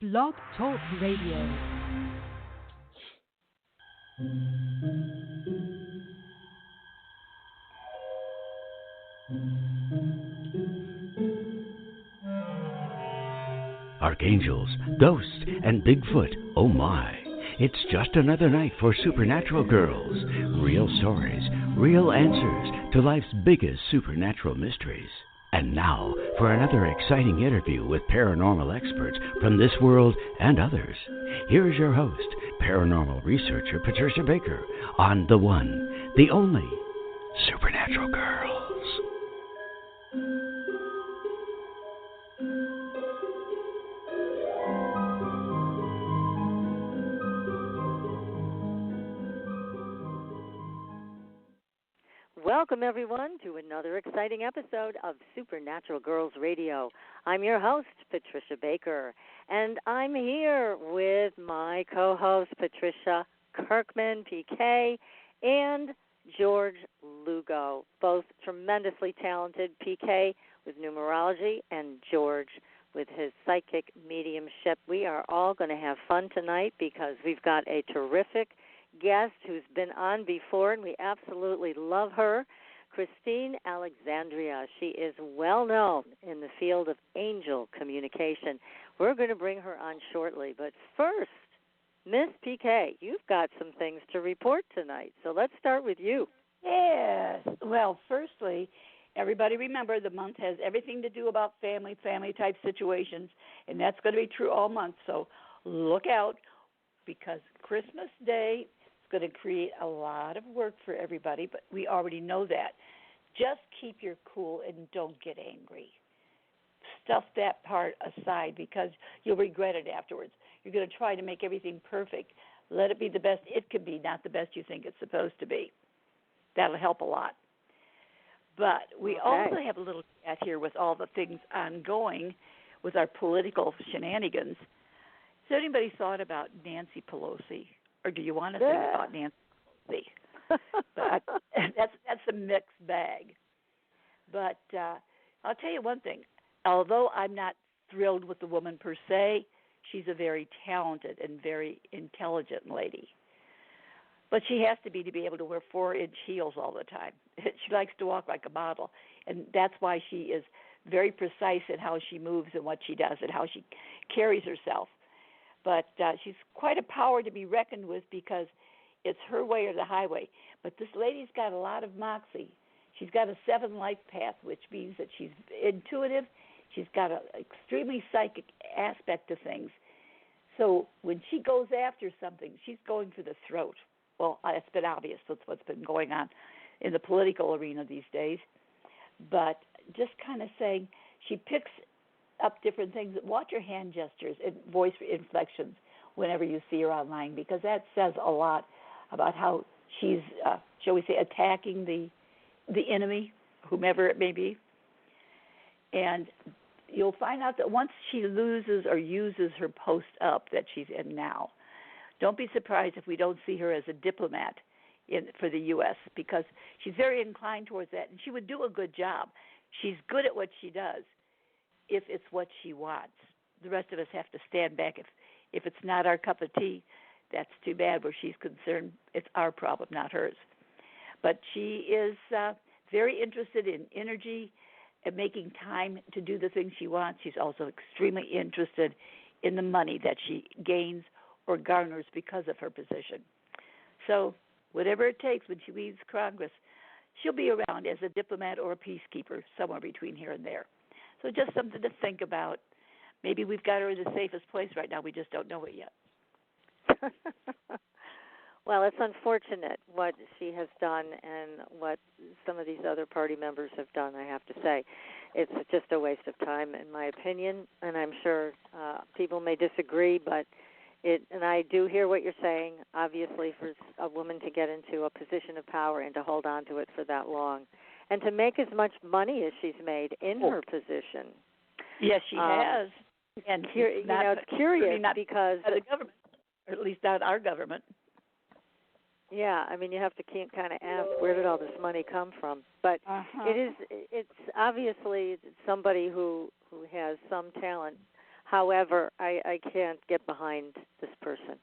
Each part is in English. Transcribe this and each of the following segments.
Blog Talk Radio. Archangels, ghosts, and Bigfoot, oh my. It's just another night for Supernatural Girls. Real stories, real answers to life's biggest supernatural mysteries. And now, for another exciting interview with paranormal experts from this world and others. Here's your host, paranormal researcher Patricia Baker, on the one, the only, Supernatural Girls. Welcome, everyone, to another exciting episode of Supernatural Girls Radio. I'm your host, Patricia Baker, and I'm here with my co-host, Patricia Kirkman, PK, and George Lugo, both tremendously talented, PK with numerology and George with his psychic mediumship. We are all going to have fun tonight because we've got a terrific guest who's been on before, and we absolutely love her, Christine Alexandria. She is well known in the field of angel communication. We're going to bring her on shortly, but first, Miss PK, you've got some things to report tonight, so let's start with you. Yes. Well, firstly, everybody remember the month has everything to do about family type situations, and that's going to be true all month, so look out because Christmas Day going to create a lot of work for everybody, but we already know that. Just keep your cool and don't get angry. Stuff that part aside because you'll regret it afterwards. You're going to try to make everything perfect. Let it be the best it can be, not the best you think it's supposed to be. That'll help a lot. But we also have a little chat here with all the things ongoing with our political shenanigans. Has anybody thought about Nancy Pelosi? Or do you want to think about Nancy Pelosi? But that's a mixed bag. But I'll tell you one thing. Although I'm not thrilled with the woman per se, she's a very talented and very intelligent lady. But she has to be able to wear 4-inch heels all the time. She likes to walk like a model. And that's why she is very precise in how she moves and what she does and how she carries herself. But she's quite a power to be reckoned with because it's her way or the highway. But this lady's got a lot of moxie. She's got a 7 life path, which means that she's intuitive. She's got an extremely psychic aspect to things. So when she goes after something, she's going for the throat. Well, it's been obvious. That's what's been going on in the political arena these days. But just kind of saying she picks up different things. Watch your hand gestures and voice inflections whenever you see her online because that says a lot about how she's, shall we say, attacking the enemy, whomever it may be. And you'll find out that once she loses or uses her post up that she's in now, don't be surprised if we don't see her as a diplomat for the U.S. because she's very inclined towards that, and she would do a good job. She's good at what she does. If it's what she wants. The rest of us have to stand back. If it's not our cup of tea, that's too bad where she's concerned. It's our problem, not hers. But she is very interested in energy and making time to do the things she wants. She's also extremely interested in the money that she gains or garners because of her position. So whatever it takes when she leaves Congress, she'll be around as a diplomat or a peacekeeper, somewhere between here and there. So just something to think about. Maybe we've got her in the safest place right now. We just don't know it yet. Well, it's unfortunate what she has done and what some of these other party members have done, I have to say. It's just a waste of time, in my opinion, and I'm sure people may disagree, but and I do hear what you're saying, obviously, for a woman to get into a position of power and to hold on to it for that long. And to make as much money as she's made in her position. Yes, she has. And it's curious not because the government, or at least not our government. Yeah, I mean, you have to kind of ask where did all this money come from. But it's obviously somebody who has some talent. However, I can't get behind this person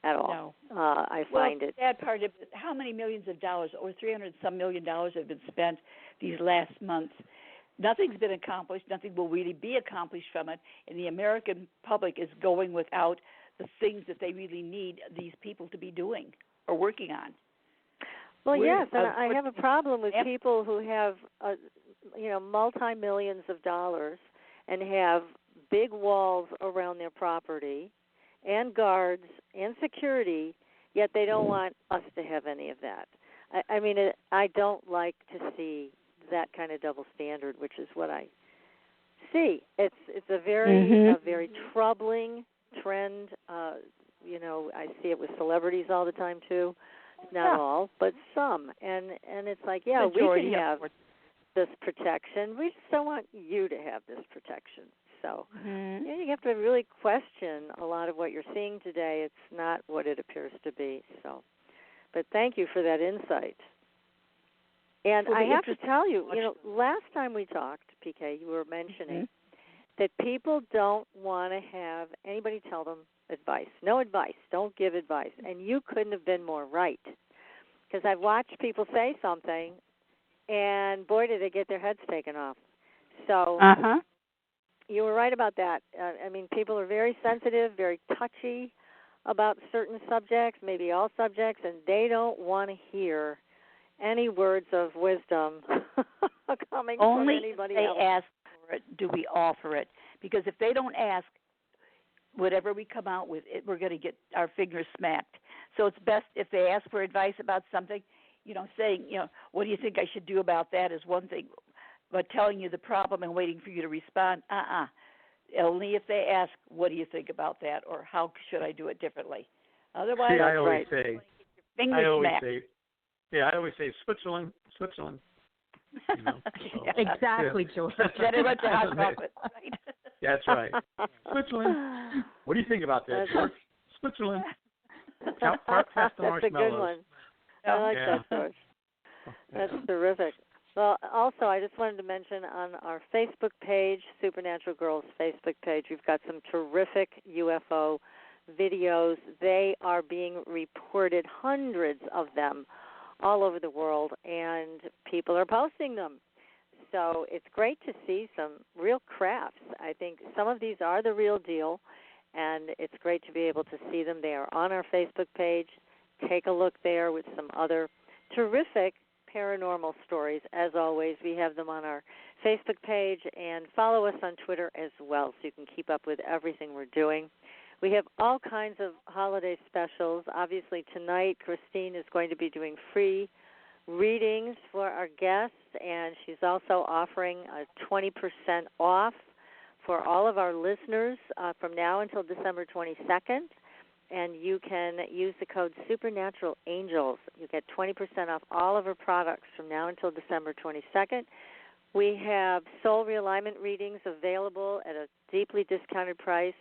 at all. No. I find the sad part of it, how many millions of dollars, over 300-some million dollars have been spent these last months. Nothing's been accomplished. Nothing will really be accomplished from it. And the American public is going without the things that they really need these people to be doing or working on. Well, yes, and I have a problem with people who have, multi-millions of dollars and have big walls around their property and guards and security, yet they don't want us to have any of that. I don't like to see that kind of double standard, which is what I see. It's a very troubling trend. I see it with celebrities all the time too. Not all, but some. And it's like, we can have this protection. We just don't want you to have this protection. So you have to really question a lot of what you're seeing today. It's not what it appears to be. So, but thank you for that insight. And I have to tell you, last time we talked, PK, you were mentioning that people don't want to have anybody tell them advice. No advice. Don't give advice. And you couldn't have been more right. Because I've watched people say something, and boy, did they get their heads taken off. So you were right about that. People are very sensitive, very touchy about certain subjects, maybe all subjects, and they don't want to hear any words of wisdom coming from anybody else. Only if they ask for it do we offer it. Because if they don't ask, whatever we come out with, we're going to get our fingers smacked. So it's best if they ask for advice about something, saying, what do you think I should do about that is one thing. But telling you the problem and waiting for you to respond, only if they ask, what do you think about that, or how should I do it differently? Otherwise, I always say, Switzerland. Exactly, George. Better with the hot chocolate, right? Yeah, that's right. Switzerland. What do you think about that, George? Switzerland. Past the That's marshmallows. a good one. I like that, George. That's terrific. Well, also, I just wanted to mention on our Facebook page, Supernatural Girls Facebook page, we've got some terrific UFO videos. They are being reported, hundreds of them, all over the world, and people are posting them. So it's great to see some real crafts. I think some of these are the real deal, and it's great to be able to see them. They are on our Facebook page. Take a look there with some other terrific paranormal stories. As always, we have them on our Facebook page, and follow us on Twitter as well so you can keep up with everything we're doing. We have all kinds of holiday specials. Obviously, tonight, Christine is going to be doing free readings for our guests, and she's also offering a 20% off for all of our listeners from now until December 22nd. And you can use the code Supernatural Angels. You get 20% off all of our products from now until December 22nd. We have soul realignment readings available at a deeply discounted price,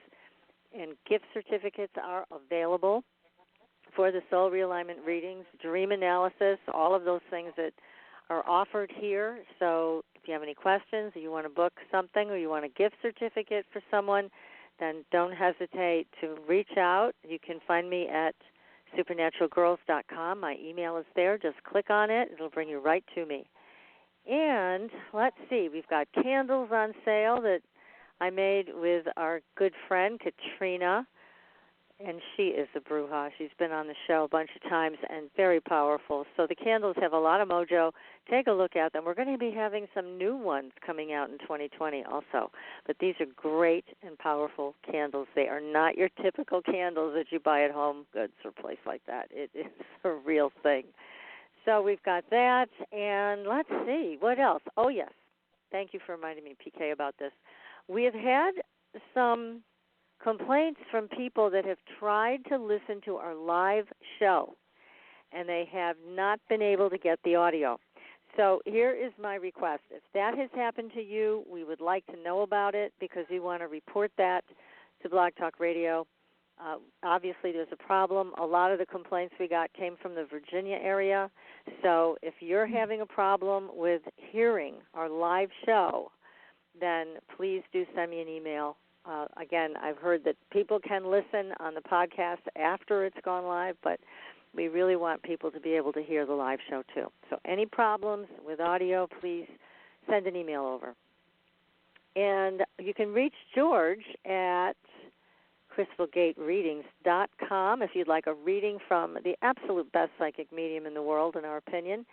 and gift certificates are available for the soul realignment readings, dream analysis, all of those things that are offered here. So if you have any questions, or you want to book something, or you want a gift certificate for someone, then don't hesitate to reach out. You can find me at supernaturalgirls.com. My email is there. Just click on it. It'll bring you right to me. And let's see, we've got candles on sale that I made with our good friend Katrina, and she is a bruja. She's been on the show a bunch of times and very powerful. So the candles have a lot of mojo. Take a look at them. We're going to be having some new ones coming out in 2020 also. But these are great and powerful candles. They are not your typical candles that you buy at Home Goods or place like that. It is a real thing. So we've got that. And let's see, what else? Oh, yes. Thank you for reminding me, PK, about this. We have had some complaints from people that have tried to listen to our live show, and they have not been able to get the audio. So here is my request. If that has happened to you, we would like to know about it because we want to report that to Blog Talk Radio. Obviously, there's a problem. A lot of the complaints we got came from the Virginia area. So if you're having a problem with hearing our live show, then please do send me an email Again, I've heard that people can listen on the podcast after it's gone live, but we really want people to be able to hear the live show too. So any problems with audio, please send an email over. And you can reach George at crystalgatereadings.com if you'd like a reading from the absolute best psychic medium in the world, in our opinion.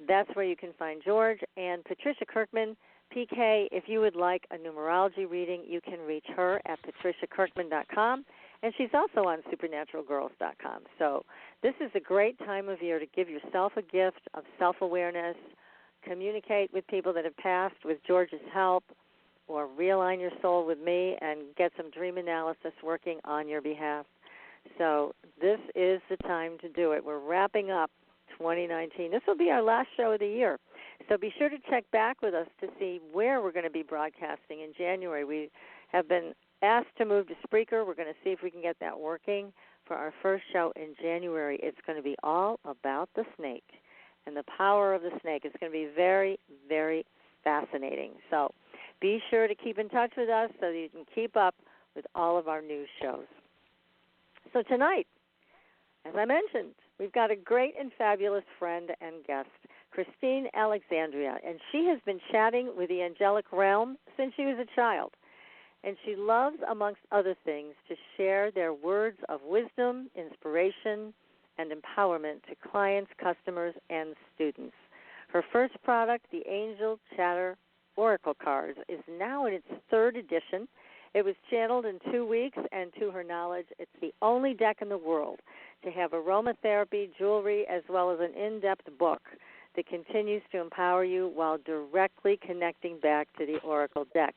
That's where you can find George. And Patricia Kirkman, PK, if you would like a numerology reading, you can reach her at patriciakirkman.com. And she's also on supernaturalgirls.com. So this is a great time of year to give yourself a gift of self-awareness, communicate with people that have passed with George's help, or realign your soul with me and get some dream analysis working on your behalf. So this is the time to do it. We're wrapping up 2019. This will be our last show of the year. So be sure to check back with us to see where we're going to be broadcasting in January. We have been asked to move to Spreaker. We're going to see if we can get that working for our first show in January. It's going to be all about the snake and the power of the snake. It's going to be very, very fascinating. So be sure to keep in touch with us so that you can keep up with all of our news shows. So tonight, as I mentioned, we've got a great and fabulous friend and guest, Christine Alexandria, and she has been chatting with the angelic realm since she was a child. And she loves, amongst other things, to share their words of wisdom, inspiration, and empowerment to clients, customers, and students. Her first product, the Angel Chatter Oracle Cards, is now in its third edition. It was channeled in 2 weeks, and to her knowledge, it's the only deck in the world to have aromatherapy, jewelry, as well as an in-depth book that continues to empower you while directly connecting back to the Oracle deck.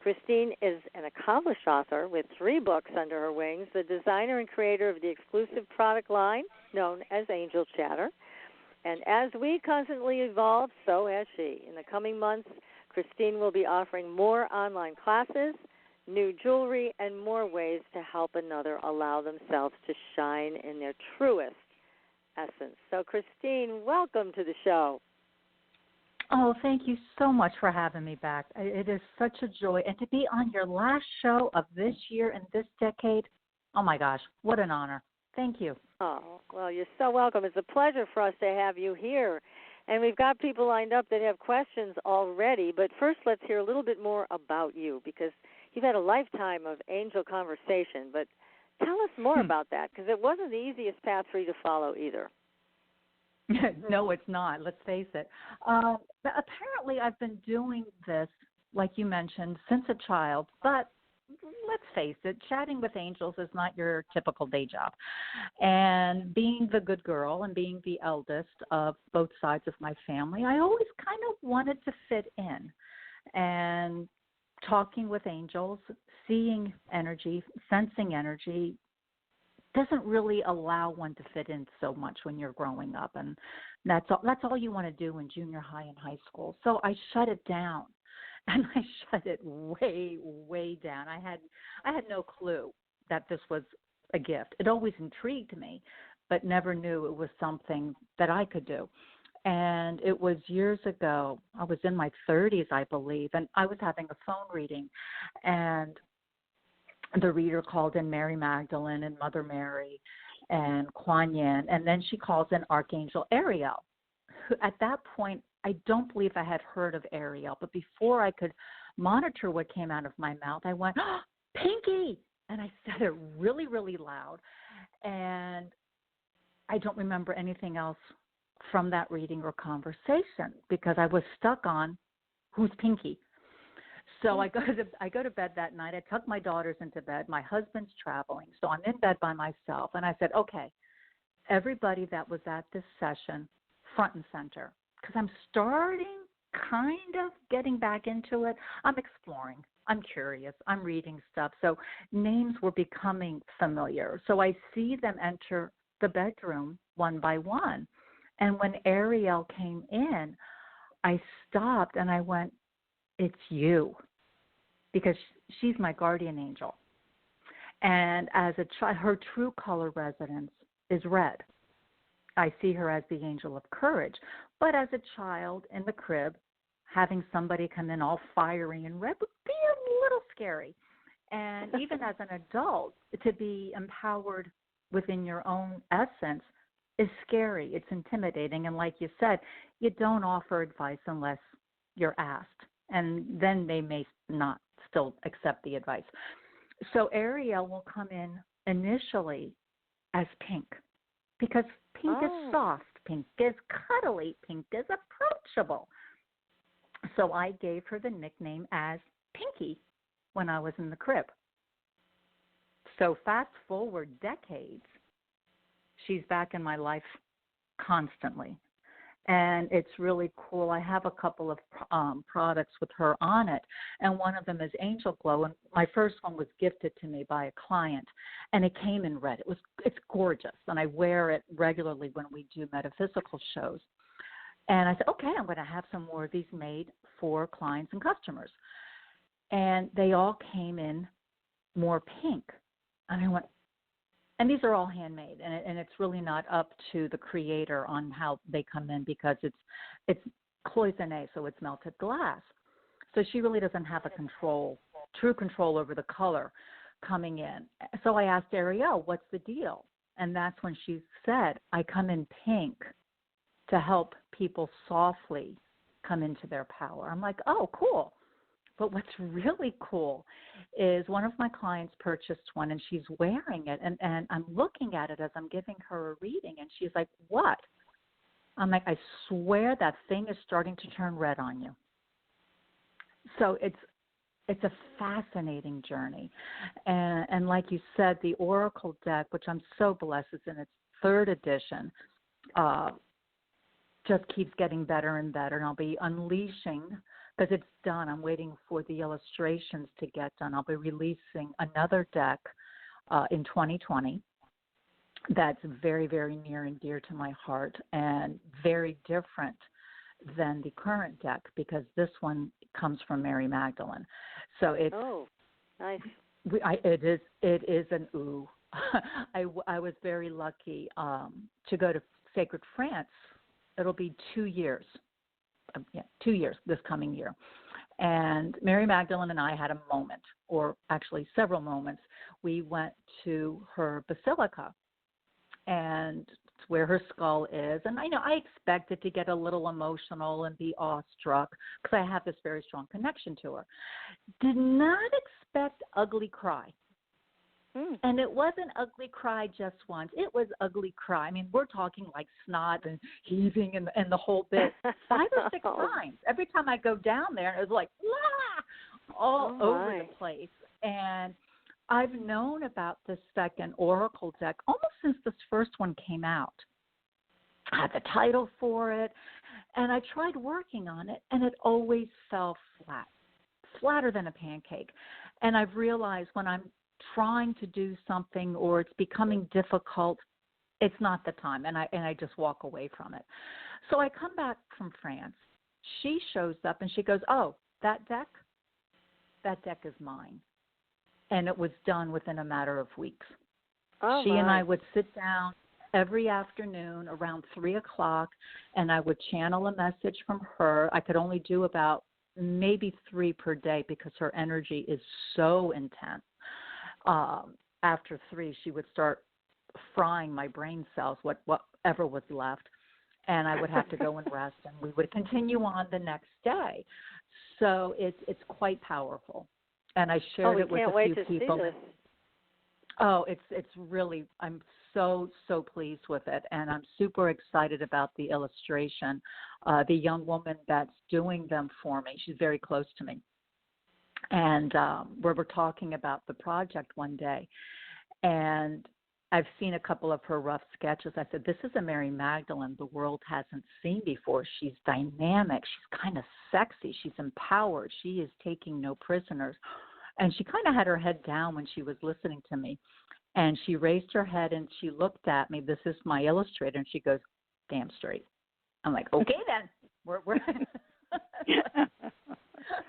Christine is an accomplished author with 3 books under her wings, the designer and creator of the exclusive product line known as Angel Chatter. And as we constantly evolve, so has she. In the coming months, Christine will be offering more online classes, new jewelry, and more ways to help another allow themselves to shine in their truest essence. So, Christine, welcome to the show. Oh, thank you so much for having me back. It is such a joy. And to be on your last show of this year and this decade, oh, my gosh, what an honor. Thank you. Oh, well, you're so welcome. It's a pleasure for us to have you here. And we've got people lined up that have questions already. But first, let's hear a little bit more about you, because you've had a lifetime of angel conversation. But tell us more about that, because it wasn't the easiest path for you to follow either. No, it's not. Let's face it. But apparently, I've been doing this, like you mentioned, since a child. But let's face it, chatting with angels is not your typical day job. And being the good girl and being the eldest of both sides of my family, I always kind of wanted to fit in. And talking with angels, seeing energy, sensing energy, doesn't really allow one to fit in so much when you're growing up. And that's all you want to do in junior high and high school. So I shut it down. And I shut it way, way down. I had no clue that this was a gift. It always intrigued me, but never knew it was something that I could do. And it was years ago. I was in my 30s, I believe, and I was having a phone reading. And the reader called in Mary Magdalene and Mother Mary and Kuan Yin, and then she calls in Archangel Ariel, who at that point, I don't believe I had heard of Ariel, but before I could monitor what came out of my mouth, I went, oh, Pinky! And I said it really, really loud. And I don't remember anything else from that reading or conversation because I was stuck on who's Pinky. So I go to bed that night. I tuck my daughters into bed. My husband's traveling, so I'm in bed by myself. And I said, okay, everybody that was at this session, front and center, because I'm starting kind of getting back into it. I'm exploring. I'm curious. I'm reading stuff. So names were becoming familiar. So I see them enter the bedroom one by one. And when Ariel came in, I stopped and I went, it's you, because she's my guardian angel. And as a child, her true color resonance is red. I see her as the angel of courage. But as a child in the crib, having somebody come in all fiery and red would be a little scary. And even as an adult, to be empowered within your own essence is scary. It's intimidating. And like you said, you don't offer advice unless you're asked. And then they may not still accept the advice. So Ariel will come in initially as pink because pink is soft, pink is cuddly, pink is approachable. So I gave her the nickname as Pinky when I was in the crib. So fast forward decades, she's back in my life constantly. And it's really cool. I have a couple of products with her on it, and one of them is Angel Glow. And my first one was gifted to me by a client, and it came in red. It's gorgeous, and I wear it regularly when we do metaphysical shows. And I said, okay, I'm going to have some more of these made for clients and customers. And they all came in more pink. And I went, and these are all handmade, and it's really not up to the creator on how they come in because it's cloisonné, so it's melted glass. So she really doesn't have true control over the color coming in. So I asked Ariel, what's the deal? And that's when she said, I come in pink to help people softly come into their power. I'm like, oh, cool. But what's really cool is one of my clients purchased one, and she's wearing it, and I'm looking at it as I'm giving her a reading, and she's like, what? I'm like, I swear that thing is starting to turn red on you. So it's a fascinating journey. And like you said, the Oracle deck, which I'm so blessed is in its 3rd edition, just keeps getting better and better, and I'll be unleashing because it's done. I'm waiting for the illustrations to get done. I'll be releasing another deck in 2020 that's very, very near and dear to my heart and very different than the current deck because this one comes from Mary Magdalene. So it's nice. It is an ooh. I was very lucky to go to Sacred France. It'll be 2 years. 2 years this coming year. And Mary Magdalene and I had a moment, or actually several moments. We went to her basilica, and it's where her skull is. And I know I expected to get a little emotional and be awestruck because I have this very strong connection to her. Did not expect ugly cry. And it wasn't ugly cry just once. It was ugly cry. I mean, we're talking like snot and heaving and the whole bit 5 or 6 times. Every time I go down there, it was like, all over the place. And I've known about this second Oracle deck almost since this first one came out. I had the title for it, and I tried working on it, and it always fell flat, flatter than a pancake. And I've realized when I'm trying to do something or it's becoming difficult, it's not the time, and I just walk away from it. So I come back from France. She shows up and she goes, oh, that deck is mine. And it was done within a matter of weeks. She and I would sit down every afternoon around 3 o'clock, and I would channel a message from her. I could only do about maybe 3 per day because her energy is so intense. After 3, she would start frying my brain cells, whatever was left, and I would have to go and rest, and we would continue on the next day. So it's quite powerful, and I shared it with a few people. See this. Oh, it's really, I'm so pleased with it, and I'm super excited about the illustration. The young woman that's doing them for me, she's very close to me. And we were talking about the project one day, and I've seen a couple of her rough sketches. I said, this is a Mary Magdalene the world hasn't seen before. She's dynamic. She's kind of sexy. She's empowered. She is taking no prisoners. And she kind of had her head down when she was listening to me. And she raised her head and she looked at me. This is my illustrator. And she goes, damn straight. I'm like, okay, then. We're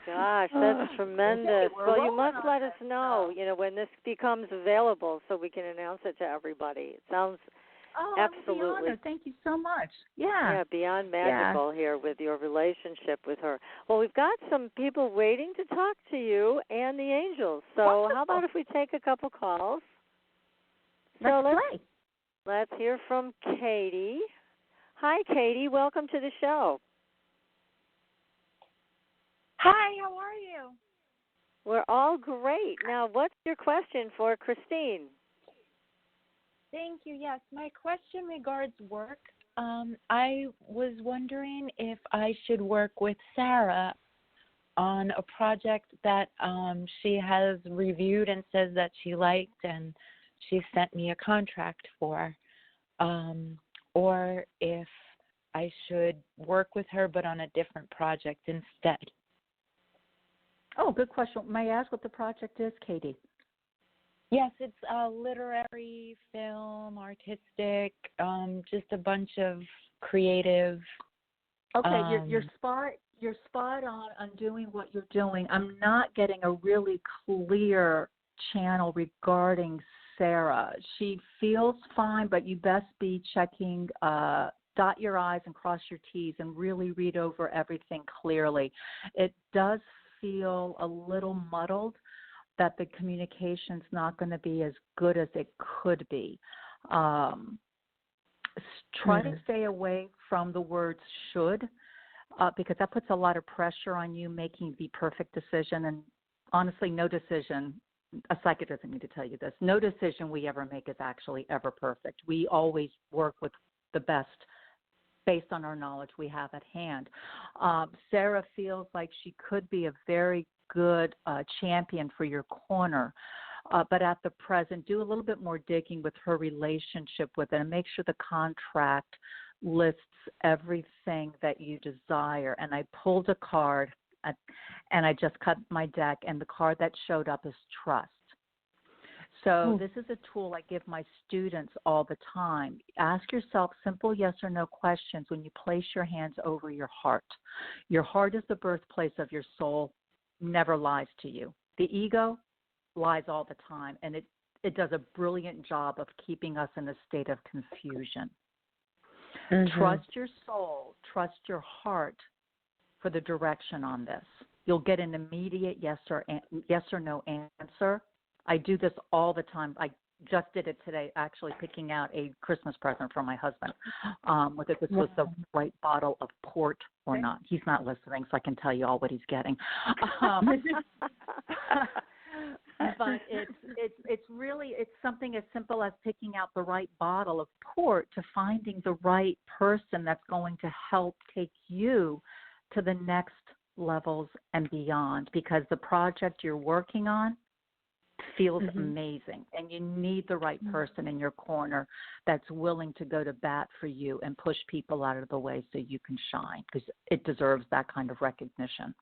Gosh, that's tremendous. Okay, well, you must let us know, when this becomes available so we can announce it to everybody. It sounds Oh, absolutely. I'm honored. Thank you so much. Yeah. Yeah, beyond magical here with your relationship with her. Well, we've got some people waiting to talk to you and the angels. So Wonderful. how about if we take a couple calls? Let's So play. let's hear from Katie. Hi, Katie. Welcome to the show. Hi, how are you? We're all great. Now, what's your question for Christine? Thank you. Yes, my question regards work. I was wondering if I should work with Sarah on a project that she has reviewed and says that she liked, and she sent me a contract for, or if I should work with her but on a different project instead. Oh, good question. May I ask what the project is, Katie? Yes, it's literary, film, artistic, just a bunch of creative. Okay, you're spot on doing what you're doing. I'm not getting a really clear channel regarding Sarah. She feels fine, but you best be checking, dot your I's and cross your T's and really read over everything clearly. It does feel a little muddled, that the communication's not going to be as good as it could be. Try to stay away from the words should, because that puts a lot of pressure on you making the perfect decision. And honestly, no decision, a psychic doesn't need to tell you this, no decision we ever make is actually ever perfect. We always work with the best based on our knowledge we have at hand. Sarah feels like she could be a very good champion for your corner, but at the present, do a little bit more digging with her relationship with it and make sure the contract lists everything that you desire. And I pulled a card, and I just cut my deck, and the card that showed up is trust. So this is a tool I give my students all the time. Ask yourself simple yes or no questions when you place your hands over your heart. Your heart is the birthplace of your soul, never lies to you. The ego lies all the time, and it does a brilliant job of keeping us in a state of confusion. Trust your soul, trust your heart for the direction on this. You'll get an immediate yes or no answer. I do this all the time. I just did it today, actually picking out a Christmas present for my husband, whether this was the right bottle of port or not. He's not listening, so I can tell you all what he's getting. But it's something as simple as picking out the right bottle of port to finding the right person that's going to help take you to the next levels and beyond, because the project you're working on feels amazing, and you need the right person in your corner that's willing to go to bat for you and push people out of the way so you can shine, because it deserves that kind of recognition.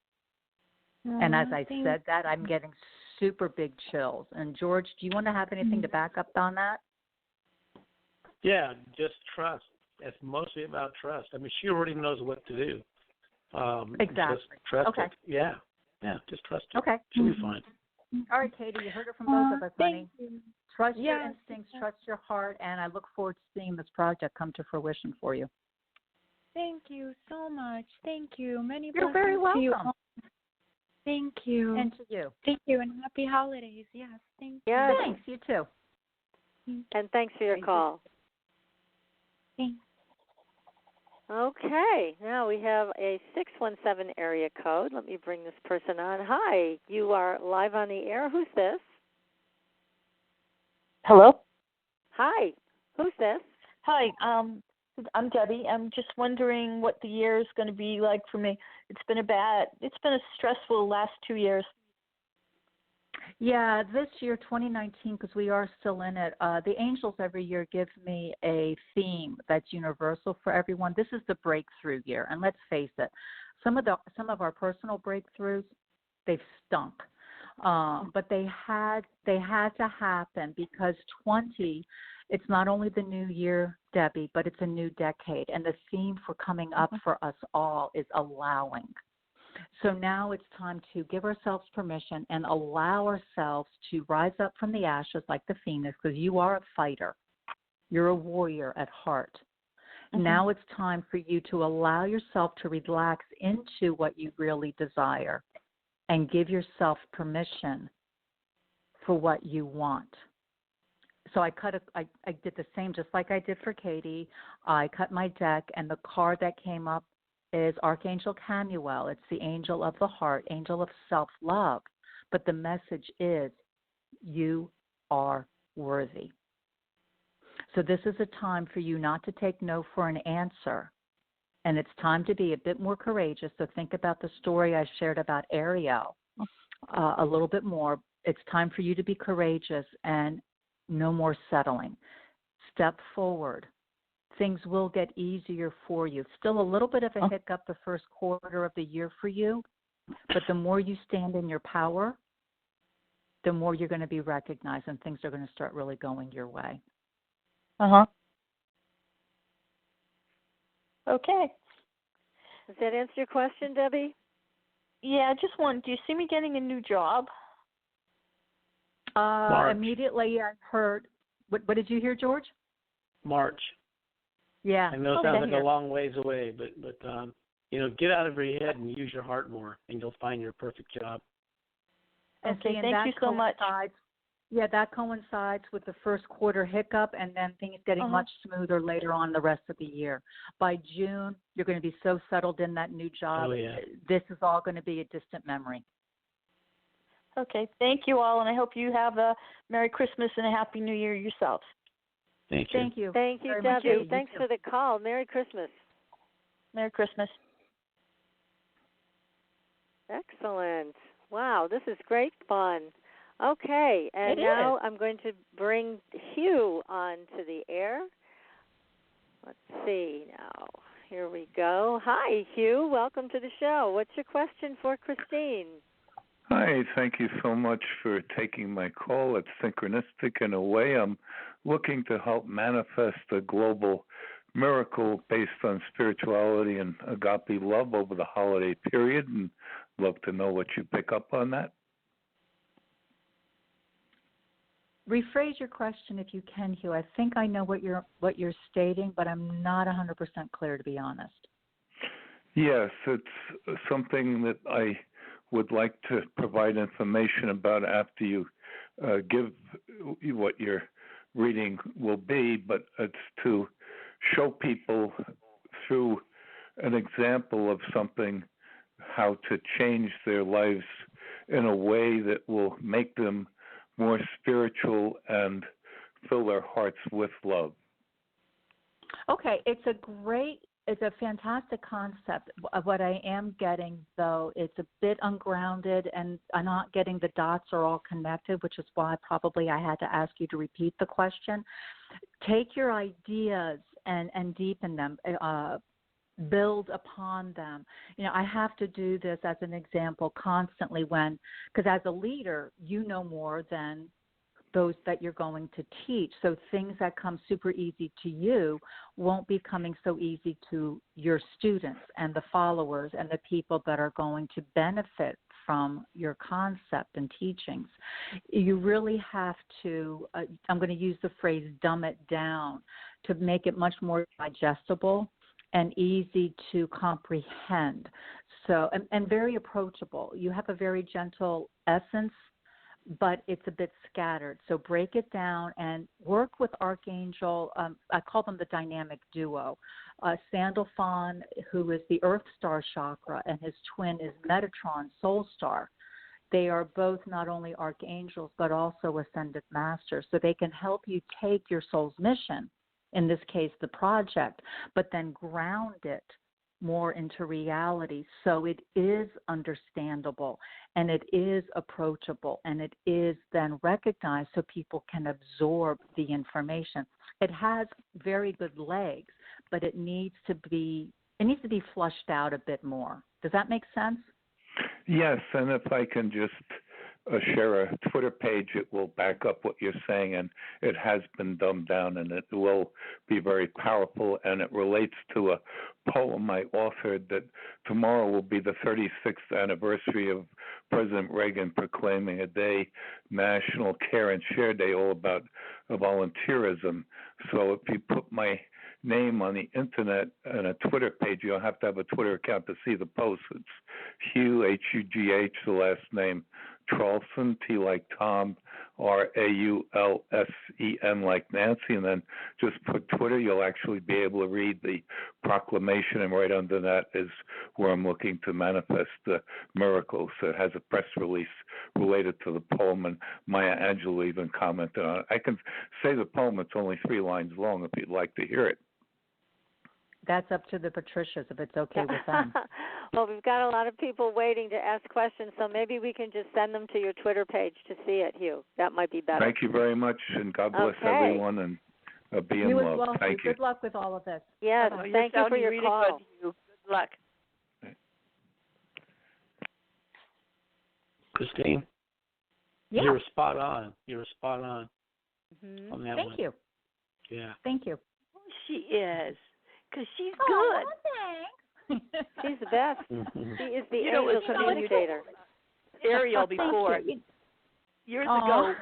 And as I said that, I'm getting super big chills. And George, do you want to have anything to back up on that? Yeah, just trust. It's mostly about trust. I mean, she already knows what to do. Exactly. Just trust Okay. it. Yeah, just trust it. Okay. She'll be fine. All right, Katie, you heard it from both of us, honey. Trust your Yes. instincts, trust your heart, and I look forward to seeing this project come to fruition for you. Thank you so much. Thank you. Many You're blessings very to you. welcome. Thank you. And to you. Thank you, and happy holidays. Yes, thank you. Yes. Thanks, you too. And thanks for your call. Thanks. Okay, now we have a 617 area code. Let me bring this person on. Hi, you are live on the air. Who's this? Hello? Hi, who's this? Hi, I'm Debbie. I'm just wondering what the year is going to be like for me. It's been a stressful last 2 years. Yeah, this year, 2019, because we are still in it, the angels every year give me a theme that's universal for everyone. This is the breakthrough year, and let's face it, some of our personal breakthroughs, they've stunk, but they had to happen, because 20, it's not only the new year, Debbie, but it's a new decade, and the theme for coming up for us all is allowing. So now it's time to give ourselves permission and allow ourselves to rise up from the ashes like the phoenix, because you are a fighter. You're a warrior at heart. Mm-hmm. Now it's time for you to allow yourself to relax into what you really desire and give yourself permission for what you want. So I did the same, just like I did for Katie. I cut my deck, and the card that came up is Archangel Camuel. It's the angel of the heart, angel of self-love. But the message is, you are worthy. So this is a time for you not to take no for an answer. And it's time to be a bit more courageous. So think about the story I shared about Ariel a little bit more. It's time for you to be courageous and no more settling. Step forward. Things will get easier for you. Still a little bit of a hiccup the first quarter of the year for you, but the more you stand in your power, the more you're going to be recognized and things are going to start really going your way. Okay. Does that answer your question, Debbie? Yeah, just one. Do you see me getting a new job? Immediately I heard, what did you hear, George? March. Yeah. I know it sounds like a long ways away, but get out of your head and use your heart more, and you'll find your perfect job. Okay, thank you so much. Yeah, that coincides with the first quarter hiccup and then things getting much smoother later on the rest of the year. By June, you're going to be so settled in that new job. Oh, yeah. This is all going to be a distant memory. Okay, thank you all, and I hope you have a Merry Christmas and a Happy New Year yourselves. Thank you. Thank you. Thank you, very Debbie. much. Thanks for the call. Merry Christmas. Merry Christmas. Excellent. Wow, this is great fun. Okay, and now I'm going to bring Hugh onto the air. Let's see now. Here we go. Hi, Hugh. Welcome to the show. What's your question for Christine? Hi, thank you so much for taking my call. It's synchronistic in a way. I'm looking to help manifest a global miracle based on spirituality and agape love over the holiday period, and love to know what you pick up on that. Rephrase your question if you can, Hugh. I think I know what you're stating, but I'm not 100% clear, to be honest. Yes, it's something that I would like to provide information about after you give what your reading will be, but it's to show people through an example of something how to change their lives in a way that will make them more spiritual and fill their hearts with love. Okay, it's a fantastic concept. What I am getting, though, it's a bit ungrounded, and I'm not getting the dots are all connected, which is why probably I had to ask you to repeat the question. Take your ideas and deepen them. Build upon them. I have to do this as an example constantly because as a leader, you know more than those that you're going to teach. So things that come super easy to you won't be coming so easy to your students and the followers and the people that are going to benefit from your concept and teachings. You really have to, I'm going to use the phrase dumb it down to make it much more digestible and easy to comprehend. So, and very approachable. You have a very gentle essence, but it's a bit scattered. So break it down and work with Archangel. I call them the dynamic duo. Sandalphon, who is the Earth Star chakra, and his twin is Metatron, Soul Star. They are both not only archangels, but also ascended masters. So they can help you take your soul's mission, in this case, the project, but then ground it more into reality so it is understandable and it is approachable and it is then recognized so people can absorb the information. It has very good legs, but it needs to be flushed out a bit more. Does that make sense? Yes, and if I can just share a Twitter page, it will back up what you're saying, and it has been dumbed down, and it will be very powerful, and it relates to a poem I authored that tomorrow will be the 36th anniversary of President Reagan proclaiming a day, National Care and Share Day, all about volunteerism. So if you put my name on the internet and a Twitter page, you'll have to have a Twitter account to see the post. It's Hugh, H-U-G-H, the last name, Traulsen, T like Tom, Raulsen like Nancy, and then just put Twitter. You'll actually be able to read the proclamation, and right under that is where I'm looking to manifest the miracles. So it has a press release related to the poem, and Maya Angelou even commented on it. I can say the poem, it's only 3 lines long if you'd like to hear it. That's up to the Patricias if it's okay with them. Well, we've got a lot of people waiting to ask questions, so maybe we can just send them to your Twitter page to see it, Hugh. That might be better. Thank you very much, and God bless everyone, and be in love. Well, thank you. Good luck with all of this. Yes, thank you for your really call. Good, Hugh. Good luck. Christine? Yeah. You were spot on. Mm-hmm. On that Thank one. you. Yeah. Thank you. She is, because she's Oh, good. thanks. She's the best. Mm-hmm. She is the You know, angel it's funny, communicator. Ariel before. Thank you. Years ago, when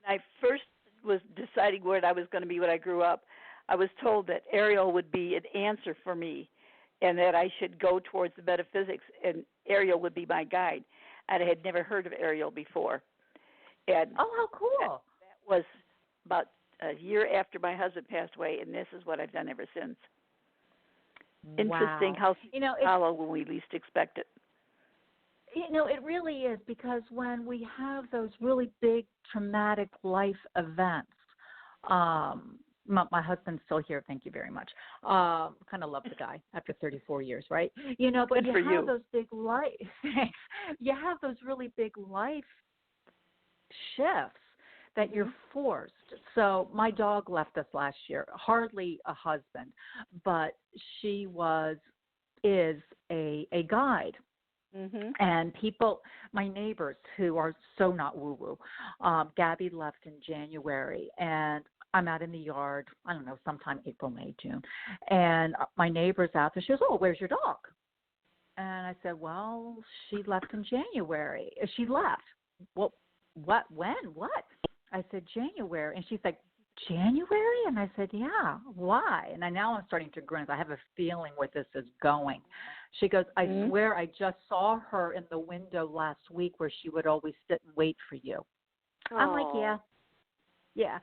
I first was deciding what I was going to be when I grew up, I was told that Ariel would be an answer for me and that I should go towards the metaphysics, and Ariel would be my guide. And I had never heard of Ariel before. And Oh, how cool. that was about a year after my husband passed away, and this is what I've done ever since. Interesting Wow. how You know, follow when we least expect it. It really is, because when we have those really big traumatic life events, my husband's still here, thank you very much. Kind of love the guy after 34 years, right? You know, but Good for you have you. those big life, you have those really big life shifts that you're forced. So my dog left us last year, hardly a husband, but she is a guide. Mm-hmm. And people, my neighbors who are so not woo-woo, Gabby left in January, and I'm out in the yard, I don't know, sometime April, May, June, and my neighbor's out there. She goes, oh, where's your dog? And I said, well, she left in January. She left. Well, what, when, what? I said, January. And she's like, January? And I said, yeah, why? And now I'm starting to grin. I have a feeling where this is going. She goes, I swear I just saw her in the window last week where she would always sit and wait for you. I'm like, yeah. Yeah.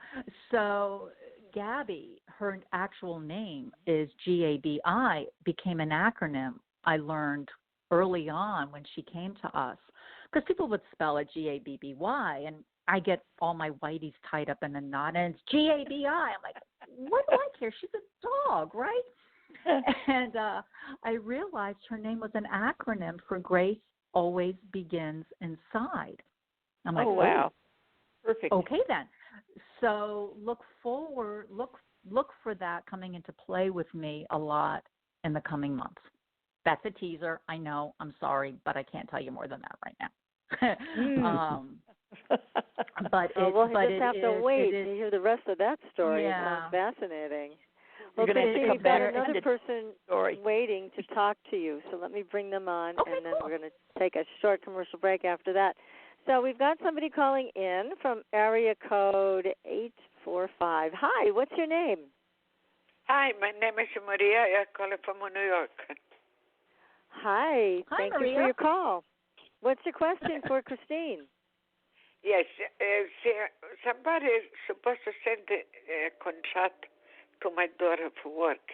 So Gabby, her actual name is GABI, became an acronym I learned early on when she came to us. Because people would spell it GABBY, and I get all my whiteys tied up in a knot, and it's GABI. I'm like, what do I care? She's a dog, right? And I realized her name was an acronym for Grace Always Begins Inside. I'm like, oh, wow. Perfect. Okay, then. So look for that coming into play with me a lot in the coming months. That's a teaser. I know. I'm sorry, but I can't tell you more than that right now. But we'll just have to wait to hear the rest of that story. Yeah. It sounds fascinating. Well, we've got another person story waiting to talk to you, so let me bring them on, Okay, and then cool. we're going to take a short commercial break after that. So we've got somebody calling in from area code 845. Hi, what's your name? Hi, my name is Maria. I'm calling from New York. Hi, Hi, thank Maria. you for your call. What's your question for Christine? Yes, somebody is supposed to send a contract to my daughter for work.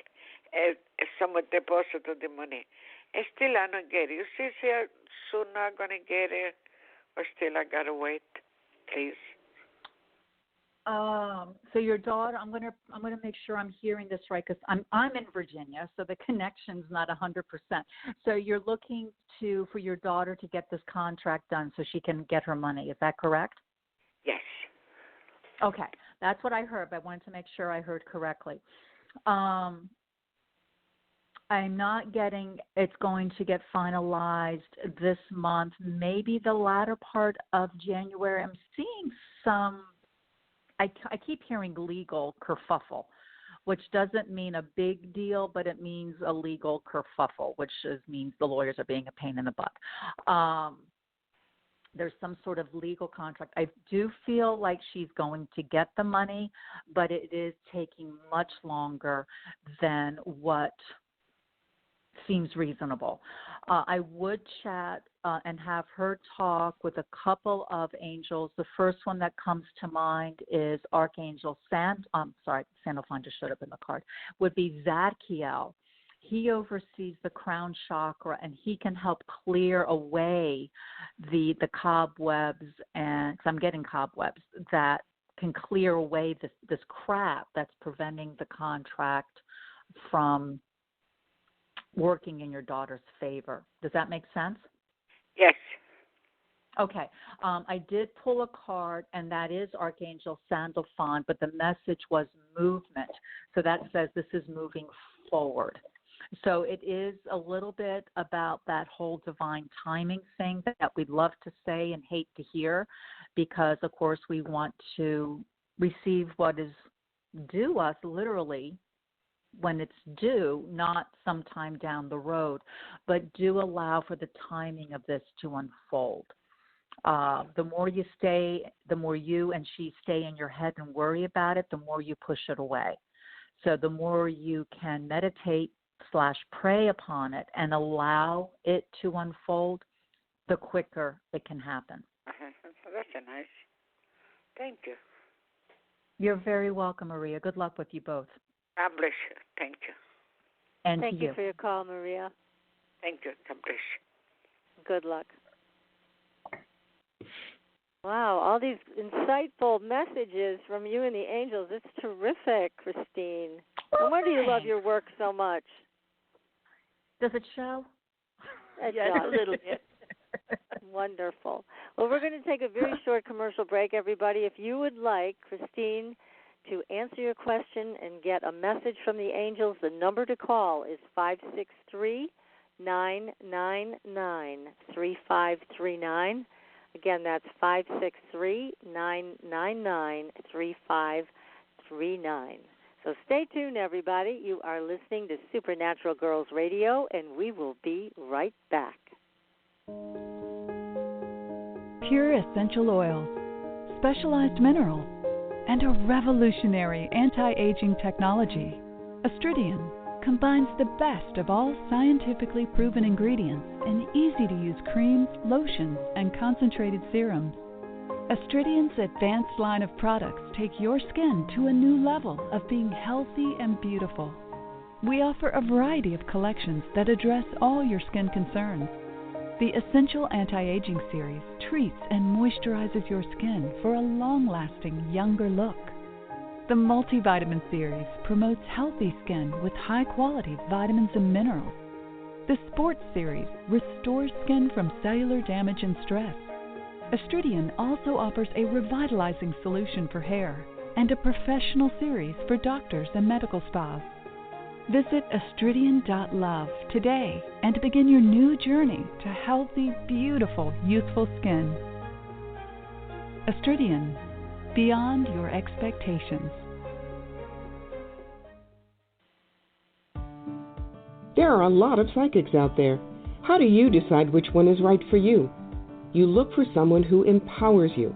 Someone deposited the money. And still I don't get it. You see, soon I'm going to get it, or still I got to wait, please. So your daughter, I'm gonna make sure I'm hearing this right, because I'm in Virginia, so the connection's not 100%. So you're looking for your daughter to get this contract done so she can get her money. Is that correct? Yes. Okay, that's what I heard, but I wanted to make sure I heard correctly. I'm not getting it's going to get finalized this month, maybe the latter part of January. I'm seeing some, I keep hearing legal kerfuffle, which doesn't mean a big deal, but it means a legal kerfuffle, which means the lawyers are being a pain in the butt. There's some sort of legal contract. I do feel like she's going to get the money, but it is taking much longer than what seems reasonable. I would chat and have her talk with a couple of angels. The first one that comes to mind is Archangel Sandalphon just showed up in the card, would be Zadkiel. He oversees the crown chakra, and he can help clear away the cobwebs, and cause I'm getting cobwebs that can clear away this crap that's preventing the contract from working in your daughter's favor. Does that make sense? Yes. Okay. I did pull a card, and that is Archangel Sandalphon, but the message was movement. So that says this is moving forward. So it is a little bit about that whole divine timing thing that we'd love to say and hate to hear, because, of course, we want to receive what is due us literally when it's due, not sometime down the road, but do allow for the timing of this to unfold. The more you and she stay in your head and worry about it, the more you push it away. So the more you can meditate / pray upon it and allow it to unfold, the quicker it can happen. That's nice. Thank you. You're very welcome, Maria. Good luck with you both. God bless you. Thank you. And thank you you for your call, Maria. Thank you. God bless you. Good luck. Wow, all these insightful messages from you and the angels. It's terrific, Christine. No wonder you love your work so much. Does it show? Yes, a little bit. Wonderful. Well, we're going to take a very short commercial break, everybody. If you would like Christine to answer your question and get a message from the angels, the number to call is 563-999-3539. Again, that's 563-999-3539. So stay tuned, everybody. You are listening to Supernatural Girls Radio, and we will be right back. Pure essential oils, specialized minerals, and a revolutionary anti-aging technology. Astridian combines the best of all scientifically proven ingredients in easy-to-use creams, lotions, and concentrated serums. Astridian's advanced line of products take your skin to a new level of being healthy and beautiful. We offer a variety of collections that address all your skin concerns. The Essential Anti-Aging Series treats and moisturizes your skin for a long-lasting, younger look. The Multivitamin Series promotes healthy skin with high-quality vitamins and minerals. The Sports Series restores skin from cellular damage and stress. Astridian also offers a revitalizing solution for hair and a professional series for doctors and medical spas. Visit astridian.love today and begin your new journey to healthy, beautiful, youthful skin. Astridian, beyond your expectations. There are a lot of psychics out there. How do you decide which one is right for you? You look for someone who empowers you,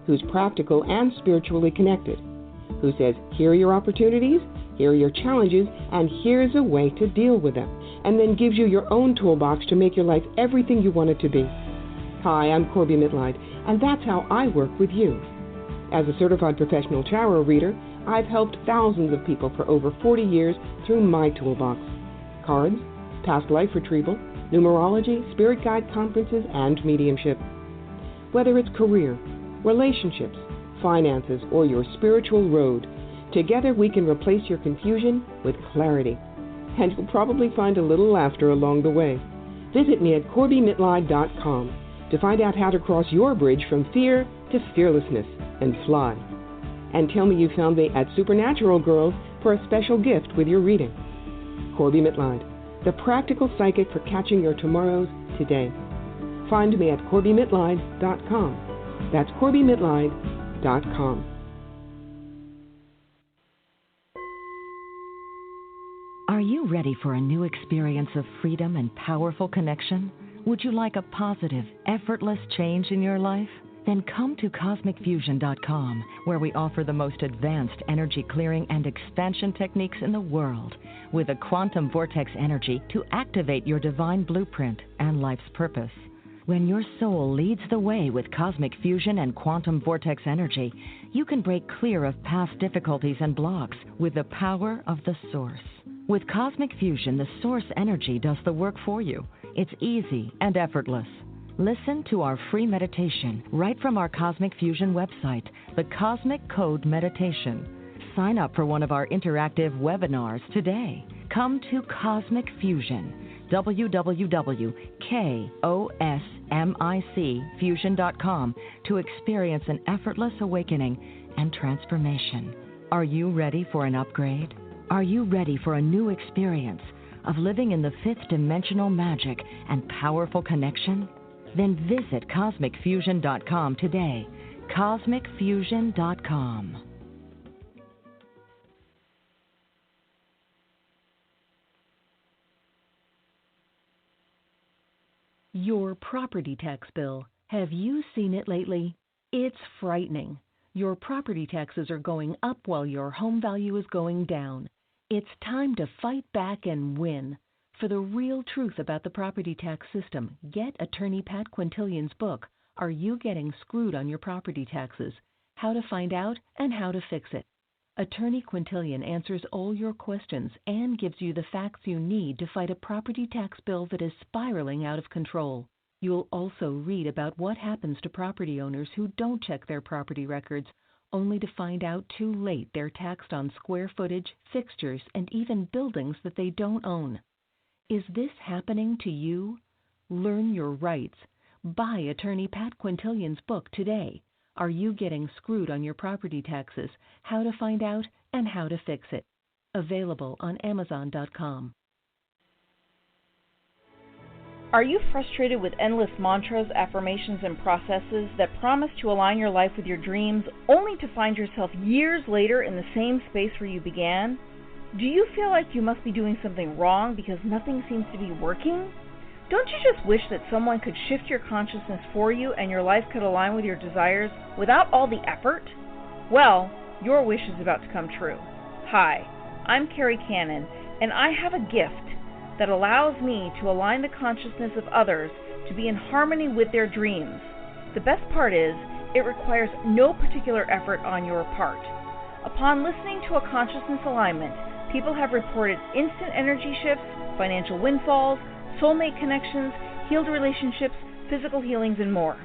who's practical and spiritually connected, who says, here are your opportunities, here are your challenges, and here's a way to deal with them, and then gives you your own toolbox to make your life everything you want it to be. Hi, I'm Corby Mitleid, and that's how I work with you. As a certified professional tarot reader, I've helped thousands of people for over 40 years through my toolbox. Cards, past life retrieval, numerology, spirit guide conferences, and mediumship. Whether it's career, relationships, finances, or your spiritual road, together we can replace your confusion with clarity. And you'll probably find a little laughter along the way. Visit me at CorbyMitleid.com to find out how to cross your bridge from fear to fearlessness and fly. And tell me you found me at Supernatural Girls for a special gift with your reading. Corby Mitleid, the practical psychic for catching your tomorrows today. Find me at CorbyMitline.com. That's CorbyMitline.com. Are you ready for a new experience of freedom and powerful connection? Would you like a positive, effortless change in your life? Then come to CosmicFusion.com, where we offer the most advanced energy clearing and expansion techniques in the world, with a quantum vortex energy to activate your divine blueprint and life's purpose. When your soul leads the way with cosmic fusion and quantum vortex energy, you can break clear of past difficulties and blocks with the power of the source. With cosmic fusion, the source energy does the work for you. It's easy and effortless. Listen to our free meditation right from our Cosmic Fusion website, the Cosmic Code Meditation. Sign up for one of our interactive webinars today. Come to Cosmic Fusion, www.KOSMICfusion.com, to experience an effortless awakening and transformation. Are you ready for an upgrade? Are you ready for a new experience of living in the fifth dimensional magic and powerful connection? Then visit CosmicFusion.com today. CosmicFusion.com. Your property tax bill. Have you seen it lately? It's frightening. Your property taxes are going up while your home value is going down. It's time to fight back and win. For the real truth about the property tax system, get attorney Pat Quintilian's book, Are You Getting Screwed on Your Property Taxes? How to Find Out and How to Fix It. Attorney Quintilian answers all your questions and gives you the facts you need to fight a property tax bill that is spiraling out of control. You'll also read about what happens to property owners who don't check their property records, only to find out too late they're taxed on square footage, fixtures, and even buildings that they don't own. Is this happening to you? Learn your rights. Buy attorney Pat Quintilian's book today. Are You Getting Screwed on Your Property Taxes? How to Find Out and How to Fix It. Available on Amazon.com. Are you frustrated with endless mantras, affirmations, and processes that promise to align your life with your dreams, only to find yourself years later in the same space where you began? Do you feel like you must be doing something wrong because nothing seems to be working? Don't you just wish that someone could shift your consciousness for you and your life could align with your desires without all the effort? Well, your wish is about to come true. Hi, I'm Carrie Cannon, and I have a gift that allows me to align the consciousness of others to be in harmony with their dreams. The best part is, it requires no particular effort on your part. Upon listening to a consciousness alignment, people have reported instant energy shifts, financial windfalls, soulmate connections, healed relationships, physical healings, and more.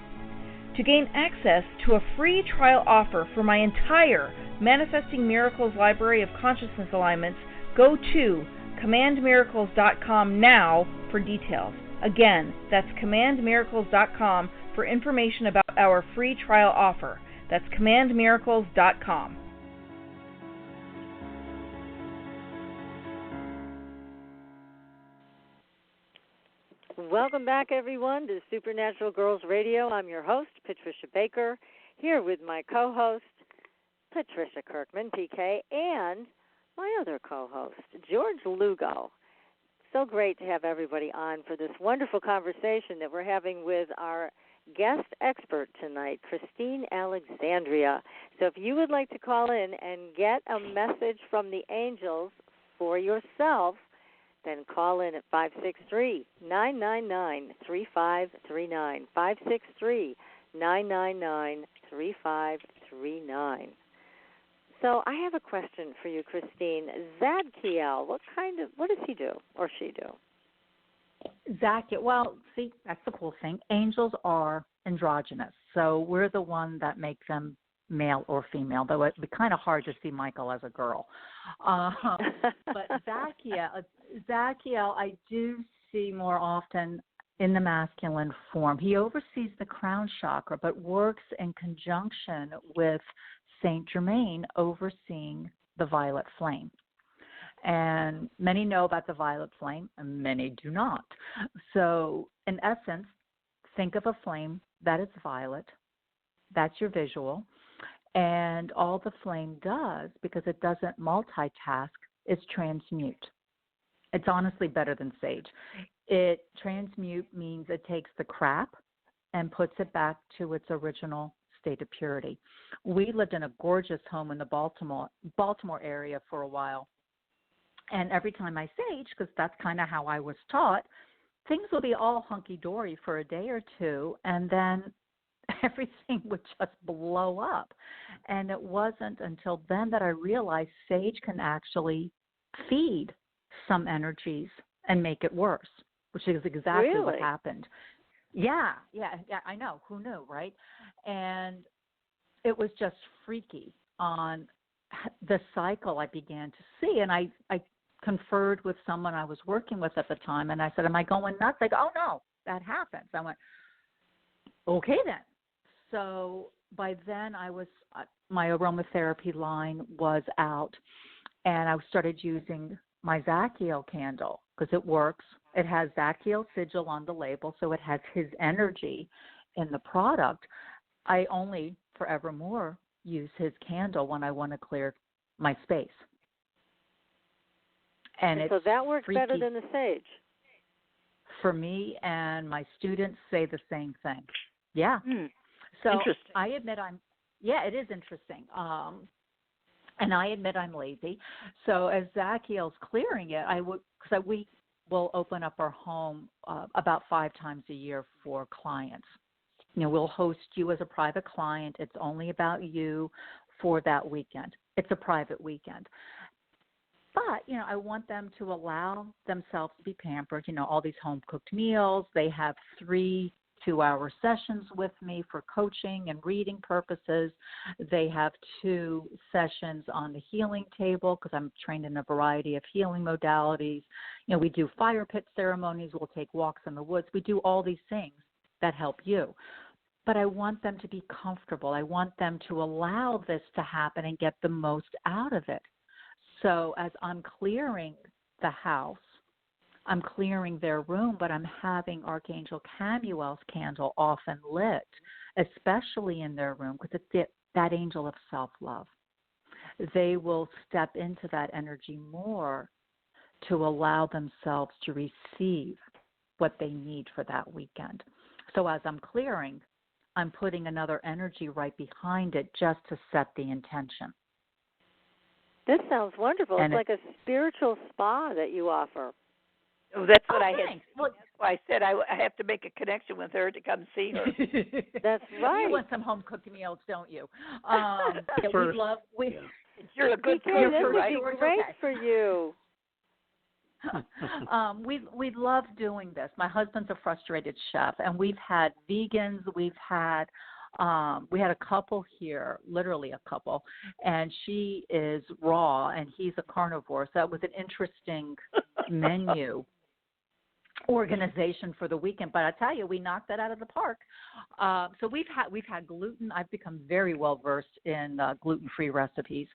To gain access to a free trial offer for my entire Manifesting Miracles library of consciousness alignments, go to CommandMiracles.com now for details. Again, that's CommandMiracles.com for information about our free trial offer. That's CommandMiracles.com. Welcome back, everyone, to Supernatural Girls Radio. I'm your host, Patricia Baker, here with my co-host, Patricia Kirkman, PK, and my other co-host, George Lugo. So great to have everybody on for this wonderful conversation that we're having with our guest expert tonight, Christine Alexandria. So if you would like to call in and get a message from the angels for yourself, then call in at 563-999-3539, 563-999-3539. So I have a question for you, Christine. Zadkiel, what does he do or she do? Zadkiel, well, see, that's the cool thing. Angels are androgynous, so we're the one that makes them male or female, though it'd be kind of hard to see Michael as a girl. But Zadkiel, I do see more often in the masculine form. He oversees the crown chakra, but works in conjunction with Saint Germain overseeing the violet flame. And many know about the violet flame, and many do not. So, in essence, think of a flame that is violet. That's your visual. And all the flame does, because it doesn't multitask, is transmute. It's honestly better than sage. It transmute means it takes the crap and puts it back to its original state of purity. We lived in a gorgeous home in the Baltimore area for a while. And every time I sage, because that's kind of how I was taught, things will be all hunky-dory for a day or two, and then everything would just blow up. And it wasn't until then that I realized sage can actually feed some energies and make it worse, which is exactly what happened. Yeah, I know. Who knew, right? And it was just freaky on the cycle I began to see. And I conferred with someone I was working with at the time, and I said, am I going nuts? They go, oh, no, that happens. I went, okay then. So by then my aromatherapy line was out, and I started using my Zachiel candle because it works. It has Zachiel sigil on the label, so it has his energy in the product. I only forevermore use his candle when I want to clear my space. And so that works freaky better than the sage. For me, and my students say the same thing. Yeah. So interesting. I admit it is interesting. And I admit I'm lazy. So as Zachiel's clearing it, we will open up our home about 5 times a year for clients. We'll host you as a private client. It's only about you for that weekend. It's a private weekend. But, I want them to allow themselves to be pampered, all these home-cooked meals. They have 3 2-hour sessions with me for coaching and reading purposes. They have 2 sessions on the healing table because I'm trained in a variety of healing modalities. We do fire pit ceremonies. We'll take walks in the woods. We do all these things that help you. But I want them to be comfortable. I want them to allow this to happen and get the most out of it. So as I'm clearing the house, I'm clearing their room, but I'm having Archangel Camuel's candle often lit, especially in their room, because it's that angel of self-love. They will step into that energy more to allow themselves to receive what they need for that weekend. So as I'm clearing, I'm putting another energy right behind it just to set the intention. This sounds wonderful. And it's like a spiritual spa that you offer. Oh, that's what I had. Thanks. Well, that's why I said I have to make a connection with her to come see her. That's right. You want some home cooked meals, don't you? You're a good cook, right? This would be great for you. We love doing this. My husband's a frustrated chef, and we've had vegans. We had a couple here, literally a couple, and she is raw, and he's a carnivore. So that was an interesting menu organization for the weekend. But I tell you, we knocked that out of the park. So we've had gluten. I've become very well versed in gluten-free recipes.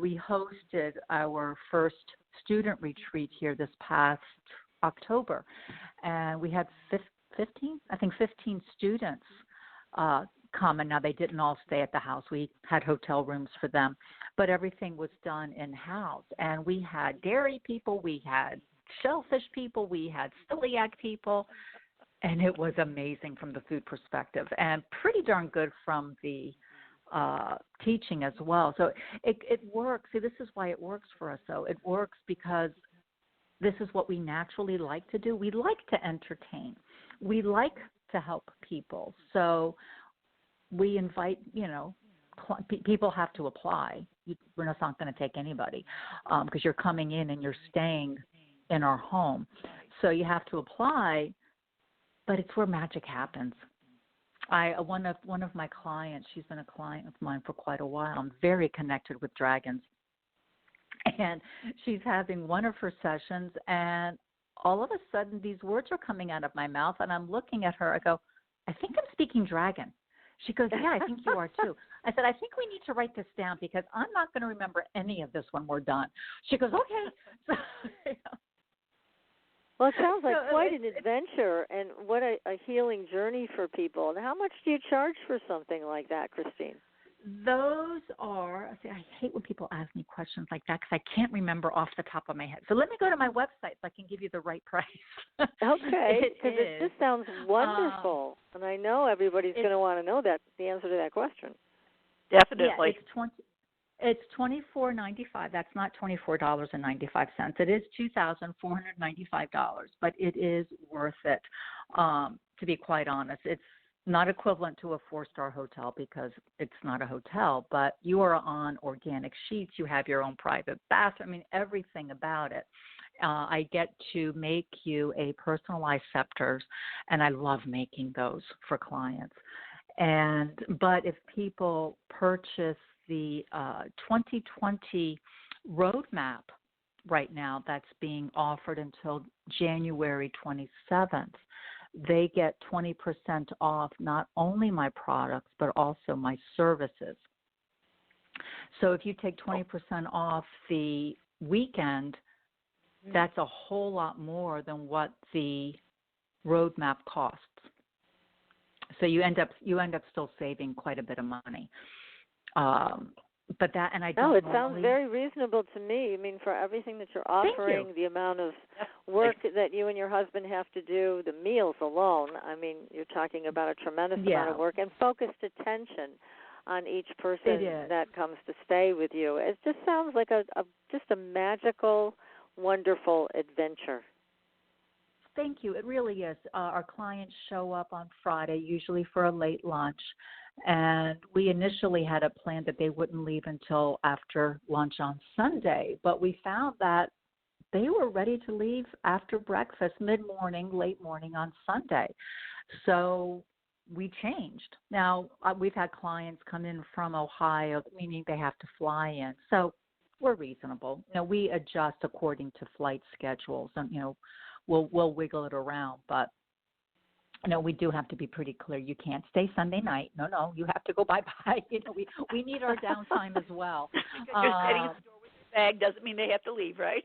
We hosted our first student retreat here this past October, and we had 15 students come, and now they didn't all stay at the house. We had hotel rooms for them, but everything was done in-house, and we had dairy people, we had shellfish people, we had celiac people, and it was amazing from the food perspective and pretty darn good from the teaching as well. So it works. See, this is why it works for us, though. It works because this is what we naturally like to do. We like to entertain. We like to help people. So we invite, people have to apply. We're not going to take anybody because you're coming in and you're staying in our home. So you have to apply, but it's where magic happens. One of my clients, she's been a client of mine for quite a while. I'm very connected with dragons. And she's having one of her sessions, and all of a sudden these words are coming out of my mouth, and I'm looking at her. I go, I think I'm speaking dragon. She goes, yeah, I think you are too. I said, I think we need to write this down because I'm not going to remember any of this when we're done. She goes, okay. So, Well, it sounds like quite an adventure and what a healing journey for people. And how much do you charge for something like that, Christine? Those are, see, I hate when people ask me questions like that because I can't remember off the top of my head. So let me go to my website so I can give you the right price. Okay, because it just sounds wonderful. And I know everybody's going to want to know that the answer to that question. Definitely. Yeah, it's $24.95. That's not $24.95. It is $2,495, but it is worth it. To be quite honest, it's not equivalent to a 4-star hotel because it's not a hotel, but you are on organic sheets. You have your own private bathroom. I mean, everything about it. I get to make you a personalized scepters, and I love making those for clients. But if people purchase the 2020 roadmap right now that's being offered until January 27th, they get 20% off not only my products but also my services. So if you take 20% off the weekend, that's a whole lot more than what the roadmap costs. So you end up still saving quite a bit of money. But that, and I don't. No, it sounds very reasonable to me. I mean, for everything that you're offering, the amount of work that you and your husband have to do, the meals alone. I mean, you're talking about a tremendous amount of work and focused attention on each person that comes to stay with you. It just sounds like just a magical, wonderful adventure. Thank you. It really is. Our clients show up on Friday, usually for a late lunch. And we initially had a plan that they wouldn't leave until after lunch on Sunday. But we found that they were ready to leave after breakfast, mid-morning, late morning on Sunday. So we changed. Now, we've had clients come in from Ohio, meaning they have to fly in. So we're reasonable. We adjust according to flight schedules. And, we'll wiggle it around, but we do have to be pretty clear. You can't stay Sunday night. No, you have to go bye-bye. We need our downtime as well. Because you're setting a store with your bag doesn't mean they have to leave, right?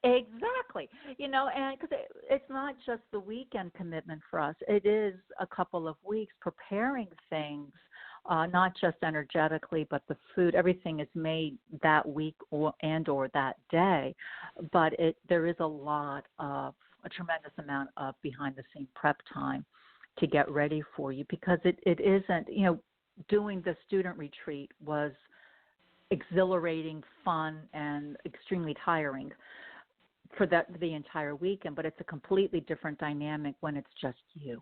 Exactly. And because it's not just the weekend commitment for us. It is a couple of weeks preparing things, not just energetically, but the food. Everything is made that week or that day. But there is a tremendous amount of behind-the-scene prep time to get ready for you because it isn't, doing the student retreat was exhilarating, fun, and extremely tiring for the entire weekend, but it's a completely different dynamic when it's just you.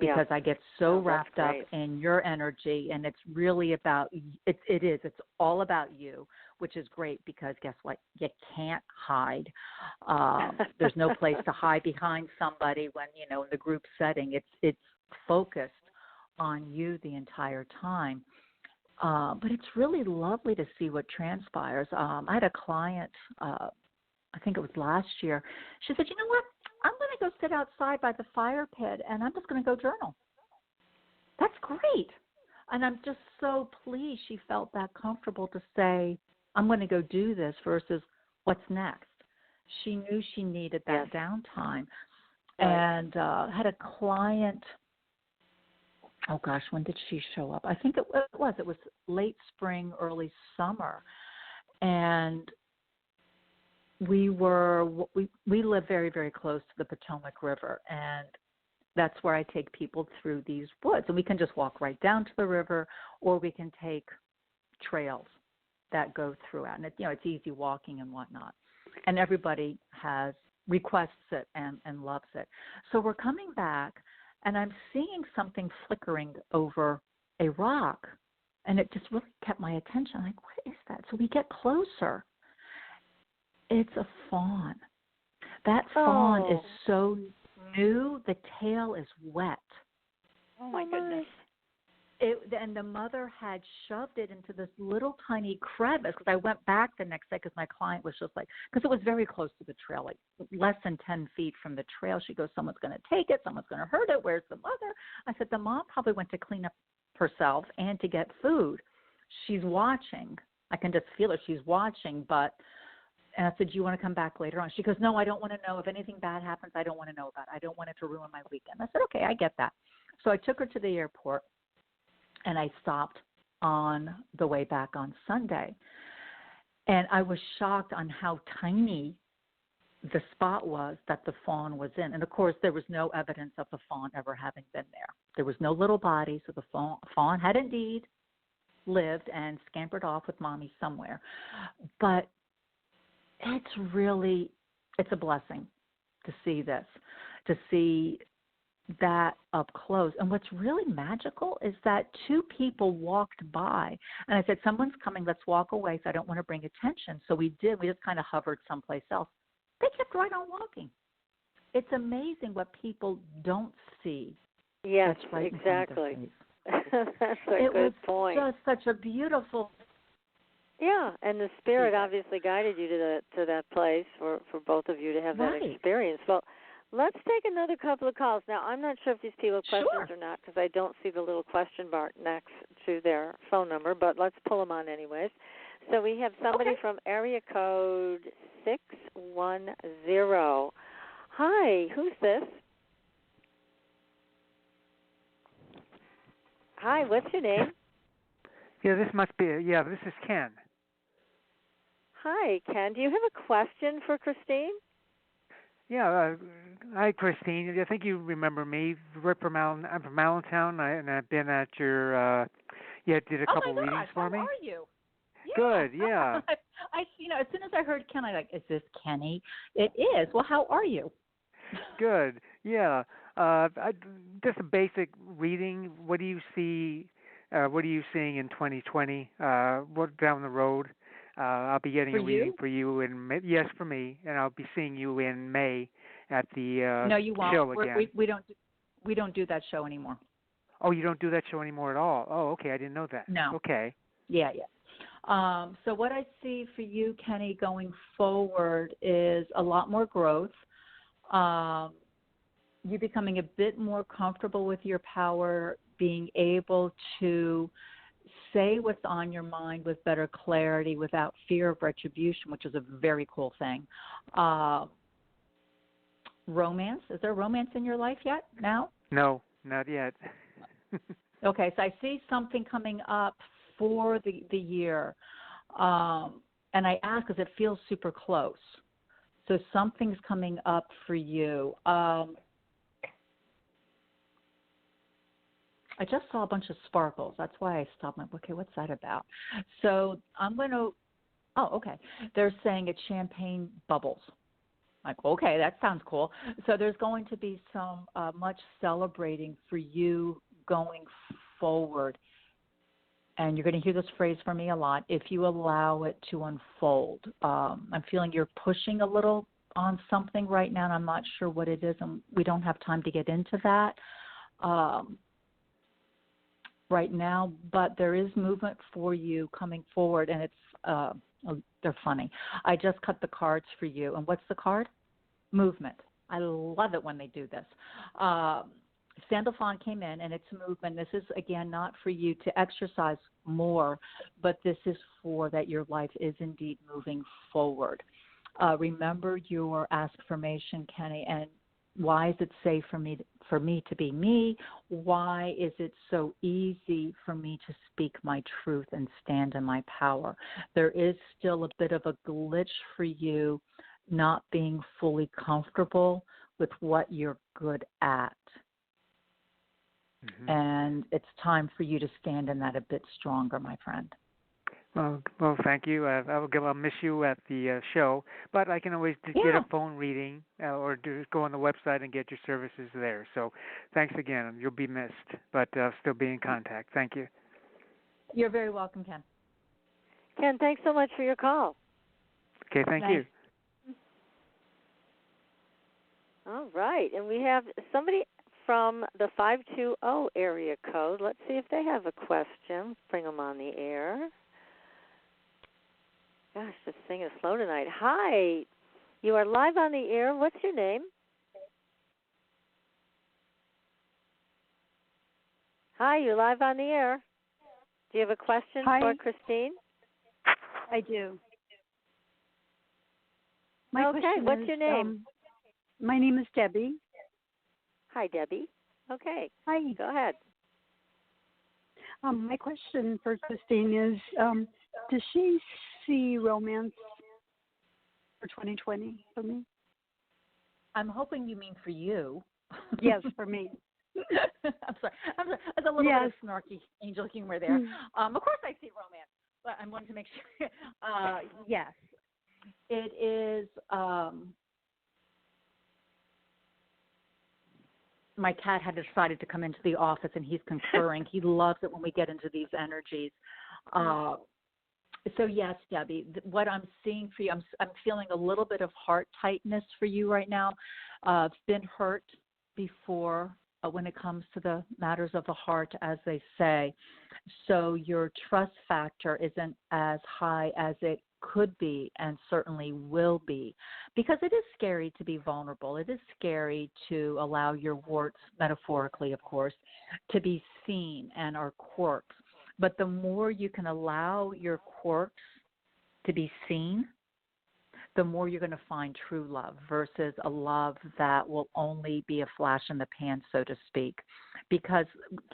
Because I get so wrapped up in your energy, and it's really about it's all about you, which is great because guess what? You can't hide. There's no place to hide behind somebody when in the group setting. It's focused on you the entire time. But it's really lovely to see what transpires. I had a client, I think it was last year. She said, "You know what? I'm going to go sit outside by the fire pit, and I'm just going to go journal." That's great. And I'm just so pleased she felt that comfortable to say, I'm going to go do this versus what's next. She knew she needed that downtime. And had a client, oh gosh, when did she show up? I think it was late spring, early summer. And we live very, very close to the Potomac River, and that's where I take people through these woods. And we can just walk right down to the river, or we can take trails that go throughout. And it's easy walking and whatnot. And everybody requests it and loves it. So we're coming back, and I'm seeing something flickering over a rock, and it just really kept my attention. I'm like, what is that? So we get closer. It's a fawn. That fawn is so new, the tail is wet. Oh, my goodness. And the mother had shoved it into this little tiny crevice, because I went back the next day because my client was just like, because it was very close to the trail, like less than 10 feet from the trail. She goes, someone's going to take it. Someone's going to hurt it. Where's the mother? I said, the mom probably went to clean up herself and to get food. She's watching. I can just feel her. She's watching. And I said, do you want to come back later on? She goes, no, I don't want to know. If anything bad happens, I don't want to know about it. I don't want it to ruin my weekend. I said, okay, I get that. So I took her to the airport. And I stopped on the way back on Sunday. And I was shocked on how tiny the spot was that the fawn was in. And, of course, there was no evidence of the fawn ever having been there. There was no little body, so the fawn had indeed lived and scampered off with mommy somewhere. But it's a blessing to see this, to see that up close. And what's really magical is that two people walked by, and I said, someone's coming, let's walk away, so I don't want to bring attention. So we did. We just kind of hovered someplace else. They kept right on walking. It's amazing what people don't see. Yes, right exactly. That's a it good was point. Just such a beautiful. Yeah, and the Spirit obviously guided you to that place for both of you to have that experience. Well, let's take another couple of calls. Now, I'm not sure if these people have questions or not, because I don't see the little question bar next to their phone number, but let's pull them on anyways. So we have somebody from area code 610. Hi, who's this? Hi, what's your name? Yeah, this is Ken. Hi, Ken. Do you have a question for Christine? Yeah, hi, Christine. I think you remember me. I'm from Allentown, and I've been at your. Did a couple readings for me. How are you? Yeah. Good. Yeah. As soon as I heard Ken, I is this Kenny? It is. Well, how are you? Good. Yeah. Just a basic reading. What do you see? What are you seeing in 2020? What down the road? I'll be getting a reading for you in May. Yes, for me, and I'll be seeing you in May at the no, you won't. show again. We don't do that show anymore. Oh, you don't do that show anymore at all? Oh, okay, I didn't know that. No. Okay. Yeah. So what I see for you, Kenny, going forward is a lot more growth. You becoming a bit more comfortable with your power, being able to say what's on your mind with better clarity without fear of retribution, which is a very cool thing. Romance. Is there romance in your life yet now? No, not yet. Okay, so I see something coming up for the year. And I ask because it feels super close. So something's coming up for you. I just saw a bunch of sparkles. That's why I stopped. I'm like, okay, what's that about? So I'm going to, they're saying it's champagne bubbles. I'm like, okay, that sounds cool. So there's going to be some much celebrating for you going forward. And you're going to hear this phrase from me a lot, if you allow it to unfold. I'm feeling you're pushing a little on something right now, and I'm not sure what it is, and we don't have time to get into that right now, but there is movement for you coming forward, and it's they're funny. I just cut the cards for you, and what's the card? Movement. I love it when they do this. Sandalphon came in, and it's movement. This is, again, not for you to exercise more, but this is for that your life is indeed moving forward. Remember your affirmation, Kenny, and why is it safe for me to be me? Why is it so easy for me to speak my truth and stand in my power? There is still a bit of a glitch for you not being fully comfortable with what you're good at. Mm-hmm. And it's time for you to stand in that a bit stronger, my friend. Well, thank you. I'll miss you at the show, but I can always get a phone reading or just go on the website and get your services there. So thanks again. You'll be missed, but still be in contact. Thank you. You're very welcome, Ken. Ken, thanks so much for your call. Okay, thank you. All right, and we have somebody from the 520 area code. Let's see if they have a question. Bring them on the air. Gosh, this thing is slow tonight. Hi, you are live on the air. What's your name? Hi, you're live on the air. Do you have a question for Christine? I do. What's your name? My name is Debbie. Hi, Debbie. Okay. Hi. Go ahead. My question for Christine is, does she see romance for 2020 for me? I'm hoping you mean for you. Yes, for me. I'm sorry. There's a little bit of snarky angel humor there. Of course I see romance, but I wanted to make sure. Yes. It is my cat had decided to come into the office, and he's concurring. He loves it when we get into these energies. So yes, Debbie, what I'm seeing for you, I'm feeling a little bit of heart tightness for you right now. I've been hurt before when it comes to the matters of the heart, as they say. So your trust factor isn't as high as it could be and certainly will be, because it is scary to be vulnerable. It is scary to allow your warts, metaphorically, of course, to be seen and our quirks. But the more you can allow your quirks to be seen, the more you're going to find true love versus a love that will only be a flash in the pan, so to speak. Because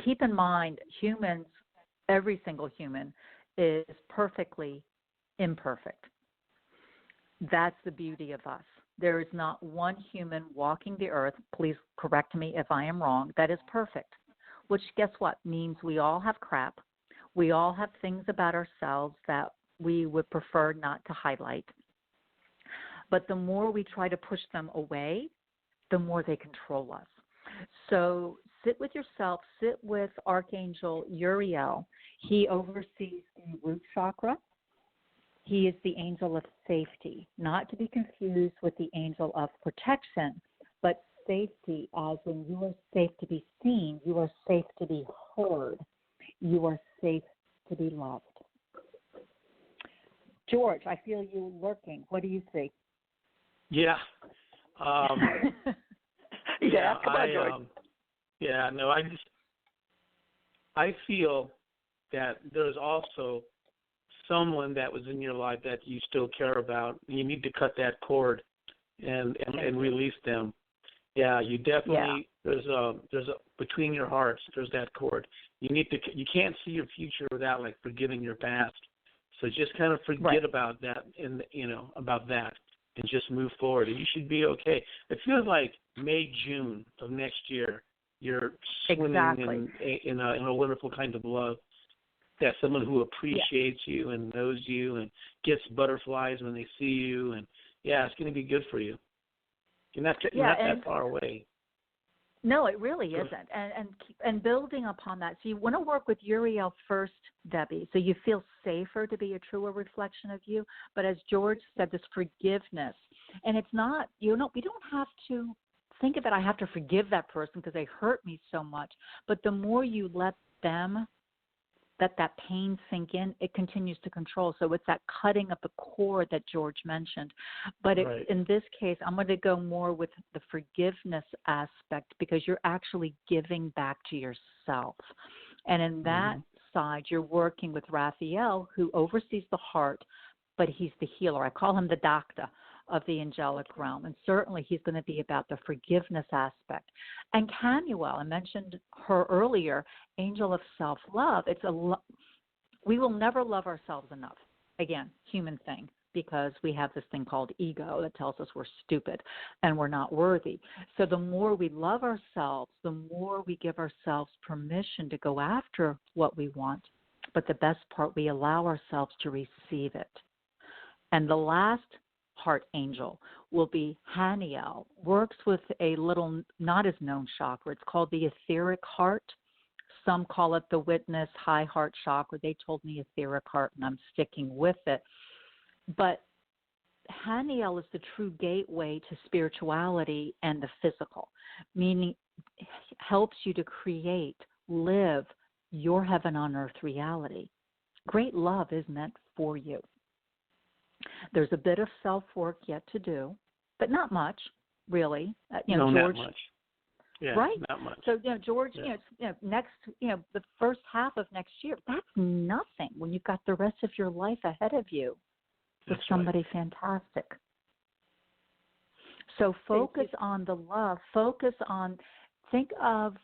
keep in mind, humans, every single human is perfectly imperfect. That's the beauty of us. There is not one human walking the earth, please correct me if I am wrong, that is perfect, which guess what? Means we all have crap. We all have things about ourselves that we would prefer not to highlight. But the more we try to push them away, the more they control us. So sit with yourself, sit with Archangel Uriel. He oversees the root chakra. He is the angel of safety, not to be confused with the angel of protection, but safety as in you are safe to be seen, you are safe to be heard, you are safe to be loved. George, I feel you lurking. What do you see? Yeah. Come on, George. I feel that there's also someone that was in your life that you still care about. You need to cut that cord and release them. Yeah, you definitely there's a between your hearts there's that cord. You can't see your future without like forgiving your past. So just kind of forget about that and just move forward. And you should be okay. It feels like May, June of next year you're swimming in a wonderful kind of love. That someone who appreciates you and knows you and gets butterflies when they see you, and it's going to be good for you. You're not that far away. No, it really isn't. And building upon that, so you want to work with Uriel first, Debbie, so you feel safer to be a truer reflection of you. But as George said, this forgiveness, and it's not, we don't have to think of it, I have to forgive that person because they hurt me so much. But the more you let them that pain sink in, it continues to control. So it's that cutting of the cord that George mentioned. But in this case, I'm going to go more with the forgiveness aspect because you're actually giving back to yourself. And in that side, you're working with Raphael, who oversees the heart, but he's the healer. I call him the doctor of the angelic realm. And certainly he's going to be about the forgiveness aspect. And Camuel, I mentioned her earlier, angel of self-love. We will never love ourselves enough. Again, human thing, because we have this thing called ego that tells us we're stupid and we're not worthy. So the more we love ourselves, the more we give ourselves permission to go after what we want. But the best part, we allow ourselves to receive it. And the last heart angel will be Haniel, works with a little not as known chakra. It's called the etheric heart. Some call it the witness high heart chakra. They told me etheric heart, and I'm sticking with it. But Haniel is the true gateway to spirituality and the physical, meaning helps you to live your heaven on earth reality. Great love is meant for you. There's a bit of self-work yet to do, but not much, really. No, George, not much. Yeah, right? Not much. So, George, next, the first half of next year, that's nothing when you've got the rest of your life ahead of you with somebody fantastic. So focus on the love. Think of,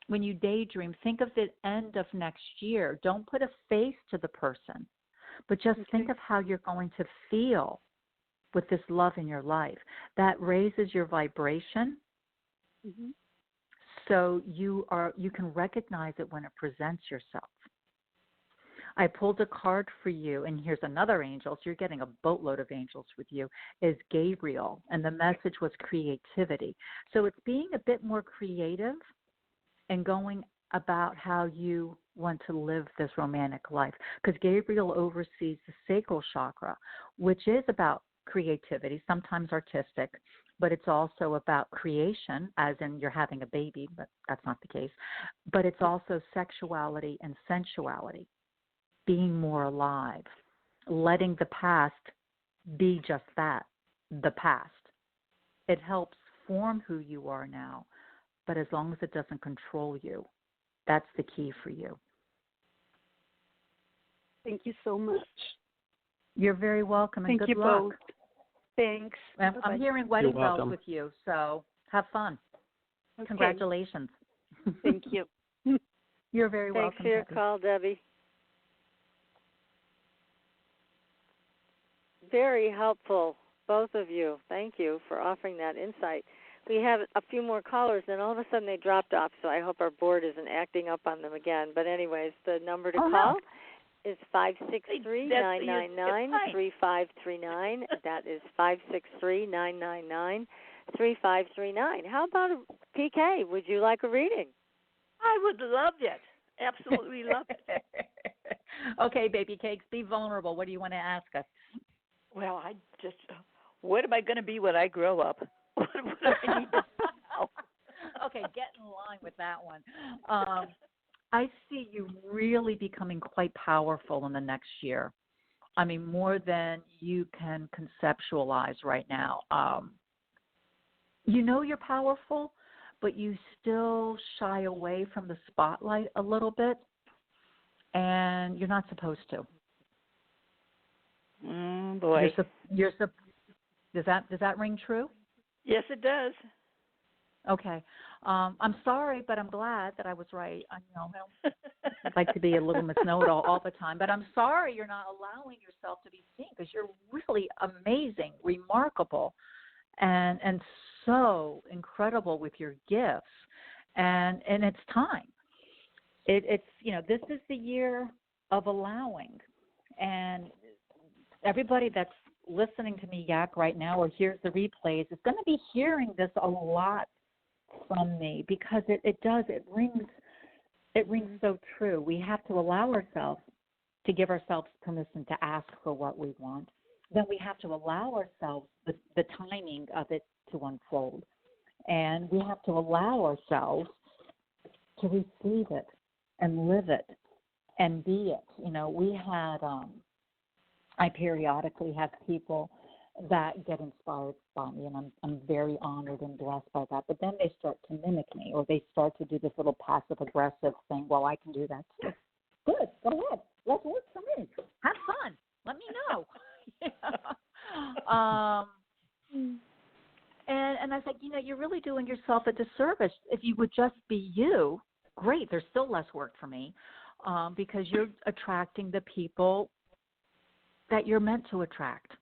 when you daydream, think of the end of next year. Don't put a face to the person, but just think of how you're going to feel with this love in your life. That raises your vibration. Mm-hmm. So you can recognize it when it presents yourself. I pulled a card for you, and here's another angel. So you're getting a boatload of angels with you, is Gabriel, and the message was creativity. So it's being a bit more creative and going about how you want to live this romantic life, because Gabriel oversees the sacral chakra, which is about creativity, sometimes artistic, but it's also about creation, as in you're having a baby, but that's not the case. But it's also sexuality and sensuality, being more alive, letting the past be just that, the past. It helps form who you are now, but as long as it doesn't control you, that's the key for you. Thank you so much. You're very welcome, and Thank good you luck. both. Thanks. I'm hearing wedding bells with you, so have fun. Okay. Congratulations. Thank you. You're very welcome. Thanks for your Debbie. call, Debbie. Very helpful, both of you. Thank you for offering that insight. We have a few more callers, and all of a sudden they dropped off, so I hope our board isn't acting up on them again. But anyways, the number to call is 563-999-3539. That is 563-999-3539. How about a PK? Would you like a reading? I would love it. Absolutely love it. Okay, baby cakes, be vulnerable. What do you want to ask us? Well, what am I going to be when I grow up? What do I need to know? Okay, get in line with that one. I see you really becoming quite powerful in the next year. I mean, more than you can conceptualize right now. You're powerful, but you still shy away from the spotlight a little bit, and you're not supposed to. Boy. Does that ring true? Yes, it does. Okay. I'm sorry, but I'm glad that I was right. I'd like to be a little Miss Know-It-All all the time, but I'm sorry you're not allowing yourself to be seen, because you're really amazing, remarkable, and so incredible with your gifts, and it's time. It's this is the year of allowing, and everybody that's listening to me yak right now or hears the replays is going to be hearing this a lot from me, because it rings so true. We have to allow ourselves to give ourselves permission to ask for what we want. Then we have to allow ourselves the timing of it to unfold. And we have to allow ourselves to receive it and live it and be it. We had, I periodically have people that get inspired by me, and I'm very honored and blessed by that. But then they start to mimic me, or they start to do this little passive-aggressive thing. Well, I can do that too. Good, go ahead. Let's work for me. Have fun. Let me know. And I was like, you're really doing yourself a disservice. If you would just be you, great. There's still less work for me, because you're attracting the people that you're meant to attract.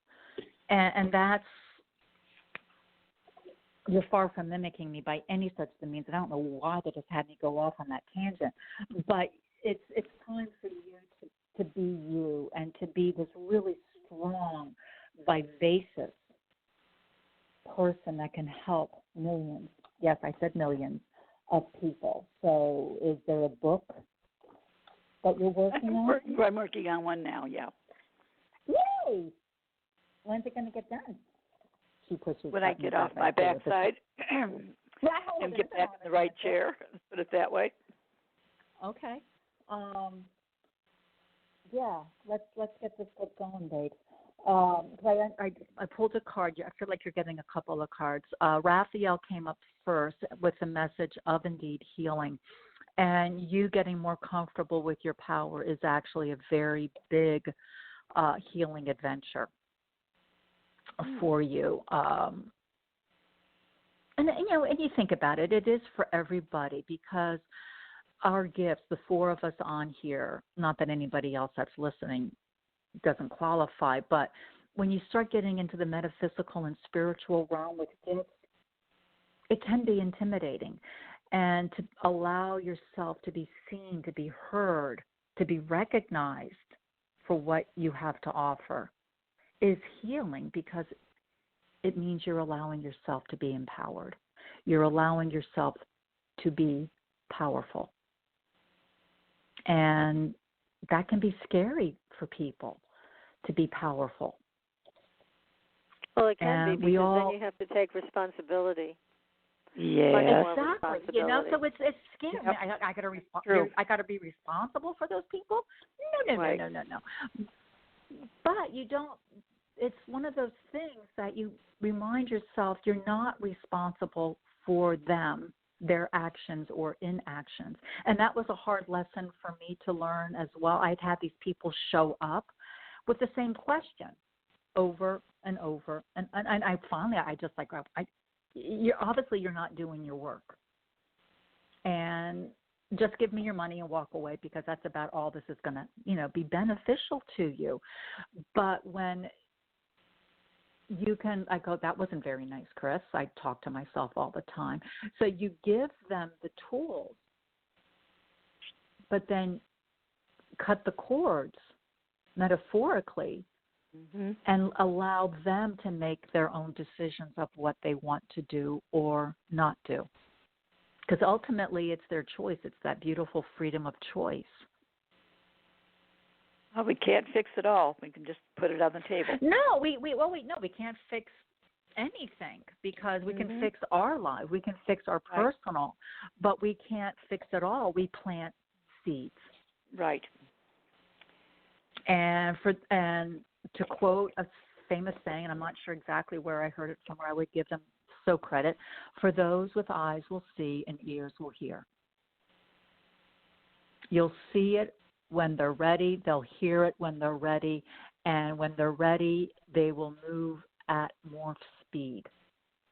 And that's, you're far from mimicking me by any such means. And I don't know why they just had me go off on that tangent. But it's time for you to be you, and to be this really strong, vivacious person that can help millions. Yes, I said millions of people. So is there a book that you're working on? I'm working on one now, yeah. Yay! When's it going to get done? She pushes when I get off my backside. Oh, and get back in the right chair. Put it that way. Okay. Yeah, let's get this book going, babe. I pulled a card. I feel like you're getting a couple of cards. Raphael came up first with the message of indeed healing. And you getting more comfortable with your power is actually a very big healing adventure for you. And you think about it, it is for everybody, because our gifts, the four of us on here, not that anybody else that's listening doesn't qualify, but when you start getting into the metaphysical and spiritual realm with gifts, it can be intimidating. And to allow yourself to be seen, to be heard, to be recognized for what you have to offer is healing, because it means you're allowing yourself to be empowered. You're allowing yourself to be powerful. And that can be scary for people, to be powerful. Well, it can and be, because then you have to take responsibility. Yeah, exactly. So it's scary. Yep. I got to be responsible for those people. No. But you don't. It's one of those things that you remind yourself you're not responsible for them, their actions or inactions. And that was a hard lesson for me to learn as well. I'd had these people show up with the same question over and over, and I finally just like you're not doing your work, and just give me your money and walk away, because that's about all this is going to be beneficial to you. But when I go, that wasn't very nice, Chris. I talk to myself all the time. So you give them the tools, but then cut the cords metaphorically, and allow them to make their own decisions of what they want to do or not do. Because ultimately it's their choice. It's that beautiful freedom of choice. Well, we can't fix it all. We can just put it on the table. No, we can't fix anything, because we can fix our lives. We can fix our personal, but we can't fix it all. We plant seeds. Right. And to quote a famous saying, and I'm not sure exactly where I heard it from, where I would give them so credit, for those with eyes will see and ears will hear. You'll see it when they're ready, they'll hear it when they're ready, and when they're ready, they will move at more speed.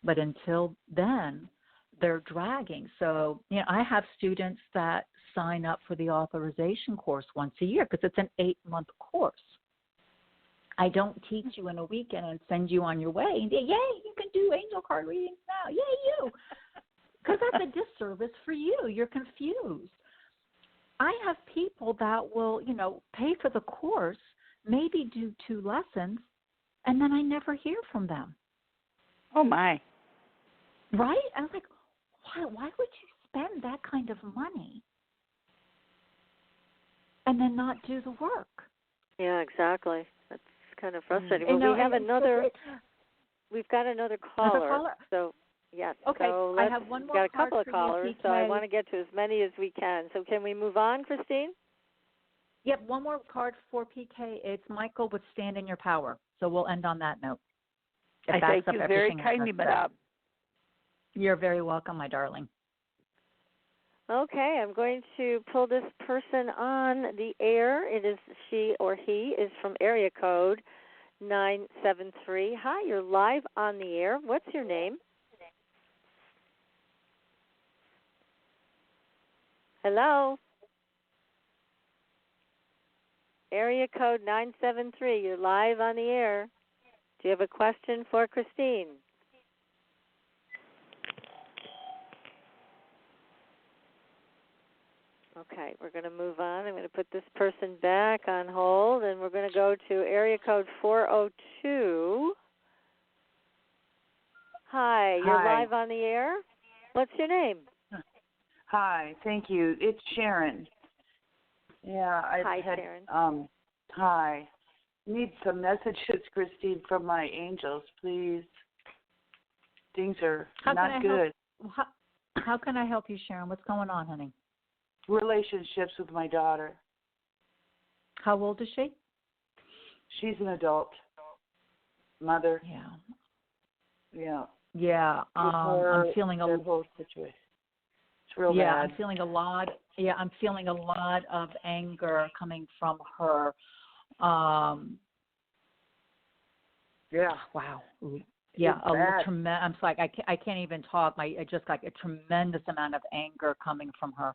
But until then, they're dragging. So, I have students that sign up for the authorization course once a year, because it's an 8-month course. I don't teach you in a weekend and send you on your way. And yay, you can do angel card readings now. Yay, you. Because that's a disservice for you. You're confused. I have people that will, pay for the course, maybe do 2 lessons, and then I never hear from them. Oh, my. Right? I was like, why would you spend that kind of money and then not do the work? Yeah, exactly. That's kind of frustrating. Well, we've got another caller. So, yes. Okay, so I have one more got a card couple of for callers, you, so I want to get to as many as we can. So can we move on, Christine? Yep, one more card for PK. It's Michael with Stand in Your Power. So we'll end on that note. I thank you very kindly, Madame. You're very welcome, my darling. Okay, I'm going to pull this person on the air. It is she or he is from area code 973. Hi, you're live on the air. What's your name? Hello? Area code 973. You're live on the air. Do you have a question for Christine? Okay, we're going to move on. I'm going to put this person back on hold, and we're going to go to area code 402. Hi, you're live on the air. What's your name? Hi, thank you. It's Sharon. Yeah, Hi, Sharon. Hi. Need some messages, Christine, from my angels, please. Things are not good. How can I help you, Sharon? What's going on, honey? Relationships with my daughter. How old is she? She's an adult mother. Yeah. Yeah. Yeah. I'm feeling the whole situation. It's real bad. I'm feeling a lot. Yeah, I'm feeling a lot of anger coming from her. Yeah. Wow. Yeah, I'm sorry, I can't even talk. I just got a tremendous amount of anger coming from her.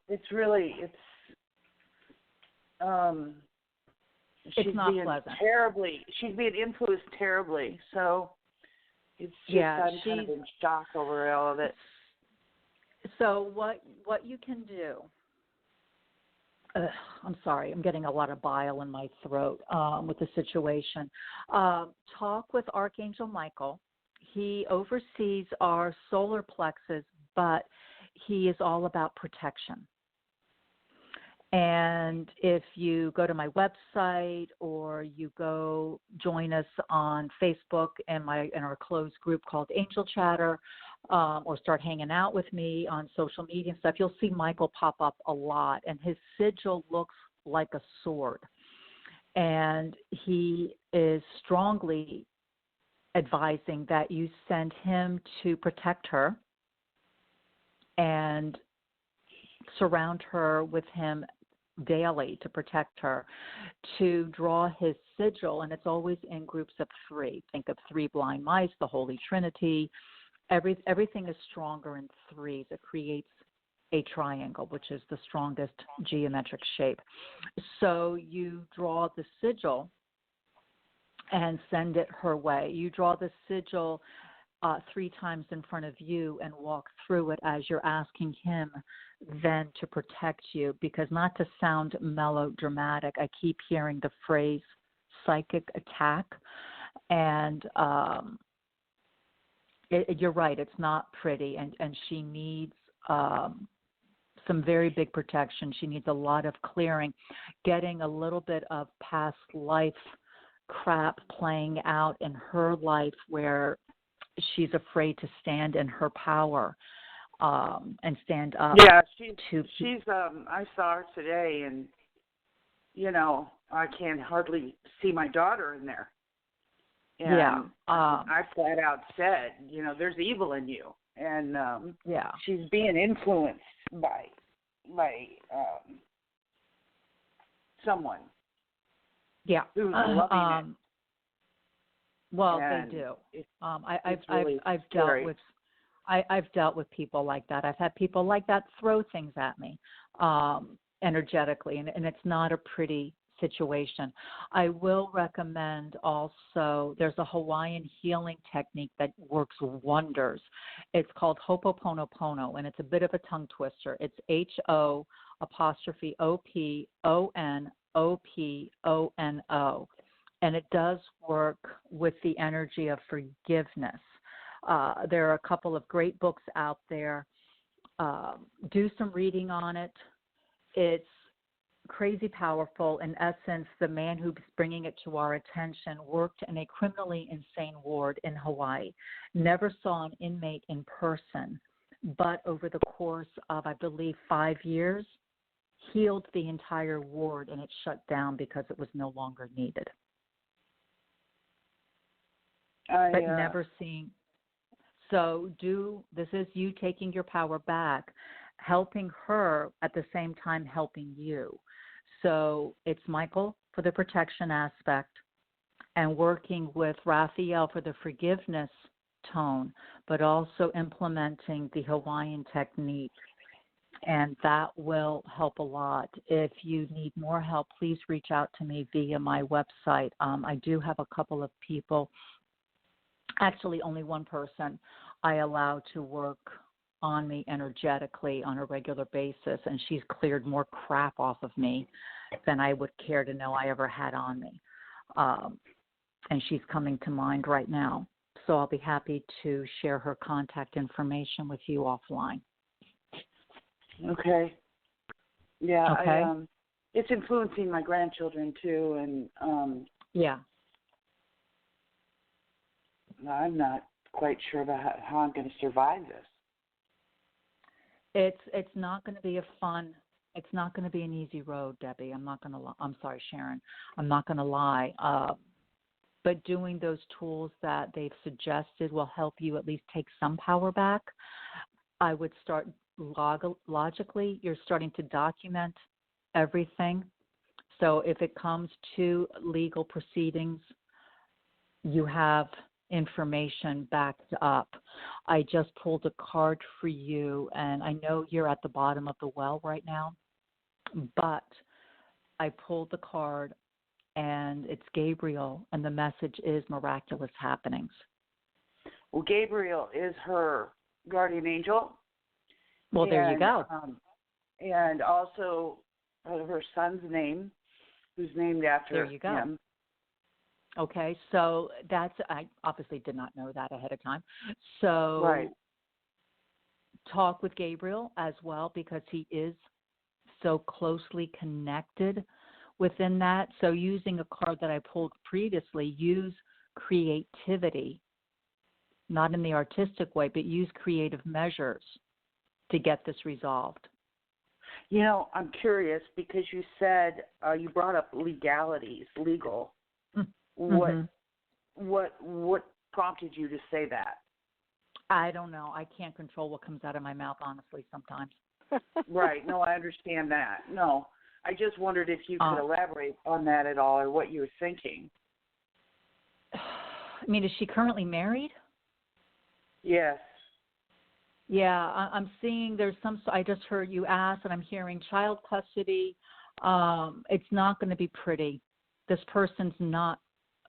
It's really she's not being pleasant. She's being influenced terribly. So it's just I'm kind of in shock over all of it. So what you can do? I'm sorry, I'm getting a lot of bile in my throat with the situation. Talk with Archangel Michael. He oversees our solar plexus, but he is all about protection. And if you go to my website or you go join us on Facebook in our closed group called Angel Chatter, or start hanging out with me on social media and stuff, you'll see Michael pop up a lot, and his sigil looks like a sword. And he is strongly advising that you send him to protect her and surround her with him daily to protect her, to draw his sigil, and it's always in groups of 3. Think of 3 blind mice, the Holy Trinity. Everything is stronger in 3s. It creates a triangle, which is the strongest geometric shape. So you draw the sigil and send it her way. You draw the sigil 3 times in front of you and walk through it as you're asking him then to protect you, because not to sound melodramatic, I keep hearing the phrase psychic attack, and you're right, it's not pretty, and she needs some very big protection. She needs a lot of clearing, getting a little bit of past life crap playing out in her life where she's afraid to stand in her power and stand up. Yeah, she's I saw her today, and I can hardly see my daughter in there. And I flat out said, there's evil in you, and she's being influenced by someone. Yeah, who's loving it. Well, and they do. I've dealt with people like that. I've had people like that throw things at me energetically, and it's not a pretty situation. I will recommend also, there's a Hawaiian healing technique that works wonders. It's called Ho'oponopono, and it's a bit of a tongue twister. It's HO'Oponopono, and it does work with the energy of forgiveness. There are a couple of great books out there. Do some reading on it. It's crazy powerful. In essence, the man who's bringing it to our attention worked in a criminally insane ward in Hawaii, never saw an inmate in person, but over the course of, I believe, 5 years, healed the entire ward, and it shut down because it was no longer needed. But never seen. So this is you taking your power back, helping her at the same time helping you. So it's Michael for the protection aspect and working with Raphael for the forgiveness tone, but also implementing the Hawaiian technique. And that will help a lot. If you need more help, please reach out to me via my website. I do have a couple of people, actually only one person I allow to work on me energetically on a regular basis, and she's cleared more crap off of me than I would care to know I ever had on me. And she's coming to mind right now. So I'll be happy to share her contact information with you offline. Okay. Yeah. Okay. It's influencing my grandchildren too, and yeah. I'm not quite sure about how I'm going to survive this. It's not going to be a fun. It's not going to be an easy road, Debbie. I'm sorry, Sharon. I'm not going to lie. But doing those tools that they've suggested will help you at least take some power back. I would start logically. You're starting to document everything. So if it comes to legal proceedings, you have information backed up. I just pulled a card for you, and I know you're at the bottom of the well right now, but I pulled the card, and it's Gabriel, and the message is miraculous happenings. Well, Gabriel is her guardian angel. Well, there you go. And also her son's name, who's named after him. Okay, so I obviously did not know that ahead of time. So talk with Gabriel as well, because he is so closely connected within that. So using a card that I pulled previously, use creativity, not in the artistic way, but use creative measures to get this resolved. You know, I'm curious because you said you brought up legal. Mm-hmm. What prompted you to say that? I don't know. I can't control what comes out of my mouth, honestly, sometimes. Right. No, I understand that. No, I just wondered if you could elaborate on that at all, or what you were thinking. I mean, is she currently married? Yes. Yeah, I'm seeing there's some. I just heard you ask, and I'm hearing child custody. It's not going to be pretty. This person's not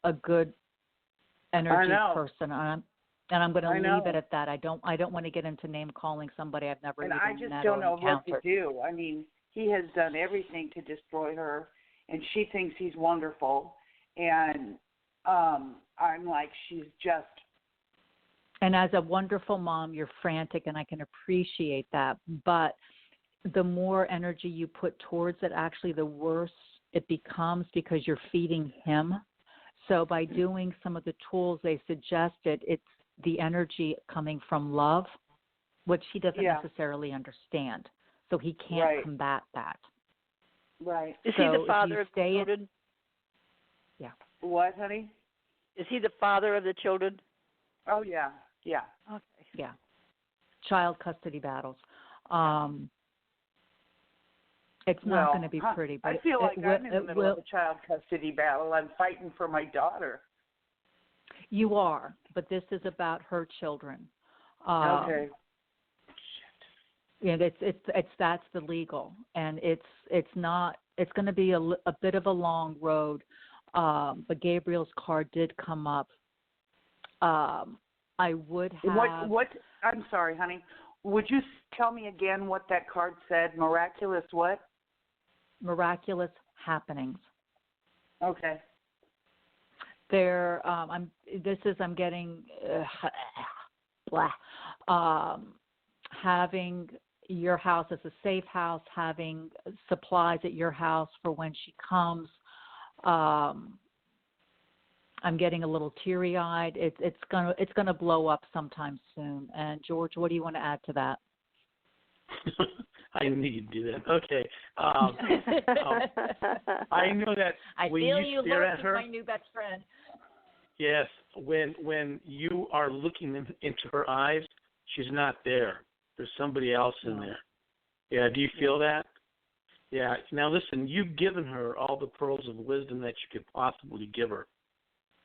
a good energy person, and I'm going to leave it at that. I don't want to get into name calling somebody I've never even met or encountered. And I just don't know what to do. I mean, he has done everything to destroy her, and she thinks he's wonderful, and I'm like, she's just. And as a wonderful mom, you're frantic, and I can appreciate that. But the more energy you put towards it, actually, the worse it becomes, because you're feeding him. So by doing some of the tools they suggested, it's the energy coming from love, which he doesn't necessarily understand. So he can't combat that. Right. Is he the father of the children? Yeah. What, honey? Is he the father of the children? Oh, yeah. Yeah. Okay. Yeah. Child custody battles. It's not going to be pretty. But I feel like I'm in the middle of a child custody battle. I'm fighting for my daughter. You are, but this is about her children. Okay. Yeah, that's the legal, and it's not. It's going to be a bit of a long road. But Gabriel's card did come up. I would have. What? I'm sorry, honey. Would you tell me again what that card said? Miraculous what? Miraculous happenings. Okay. I'm getting having your house as a safe house, having supplies at your house for when she comes. I'm getting a little teary-eyed. It's gonna blow up sometime soon. And George, what do you want to add to that? I knew you'd do that. Okay. I know that when you stare at her, my new best friend. Yes, when you are looking into her eyes, she's not there. There's somebody else in there. Yeah. Do you feel that? Yeah. Now listen, you've given her all the pearls of wisdom that you could possibly give her,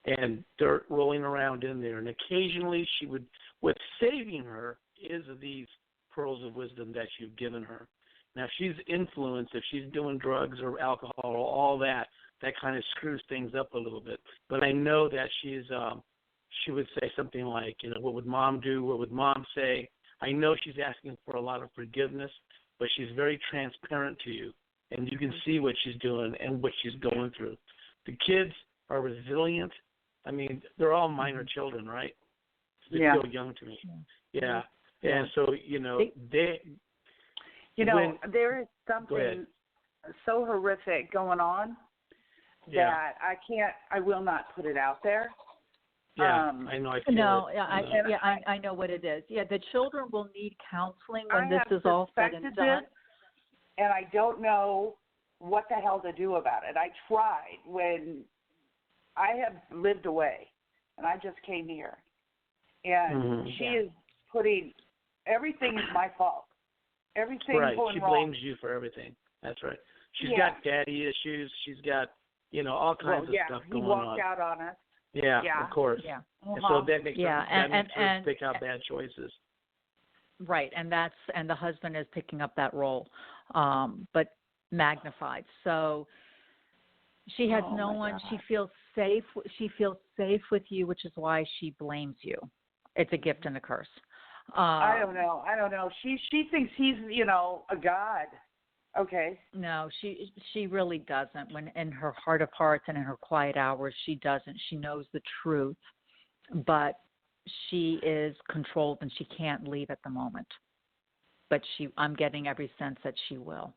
and dirt rolling around in there. And occasionally what's saving her is these pearls of wisdom that you've given her. Now, she's influenced. If she's doing drugs or alcohol or all that kind of screws things up a little bit. But I know that she would say something like, what would mom do? What would mom say? I know she's asking for a lot of forgiveness, but she's very transparent to you, and you can see what she's doing and what she's going through. The kids are resilient. I mean, they're all minor children, right? They feel young to me. Yeah. And so, there is something so horrific going on that I will not put it out there. Yeah, I know. I feel it. I know what it is. Yeah, the children will need counseling when this is all said and done. And I don't know what the hell to do about it. I tried when I have lived away, and I just came here, and she is putting everything is my fault. Everything right. going She wrong. blames you for everything. That's right. She's got daddy issues. She's got all kinds of stuff going on. He walked out on us. Yeah, of course. Yeah. And so that makes her pick out bad choices. Right, and the husband is picking up that role, but magnified. So she has no one. God. She feels safe. She feels safe with you, which is why she blames you. It's a gift and a curse. I don't know. She thinks he's a god. Okay. No, she really doesn't. When in her heart of hearts and in her quiet hours, she doesn't. She knows the truth, but she is controlled and she can't leave at the moment. But I'm getting every sense that she will.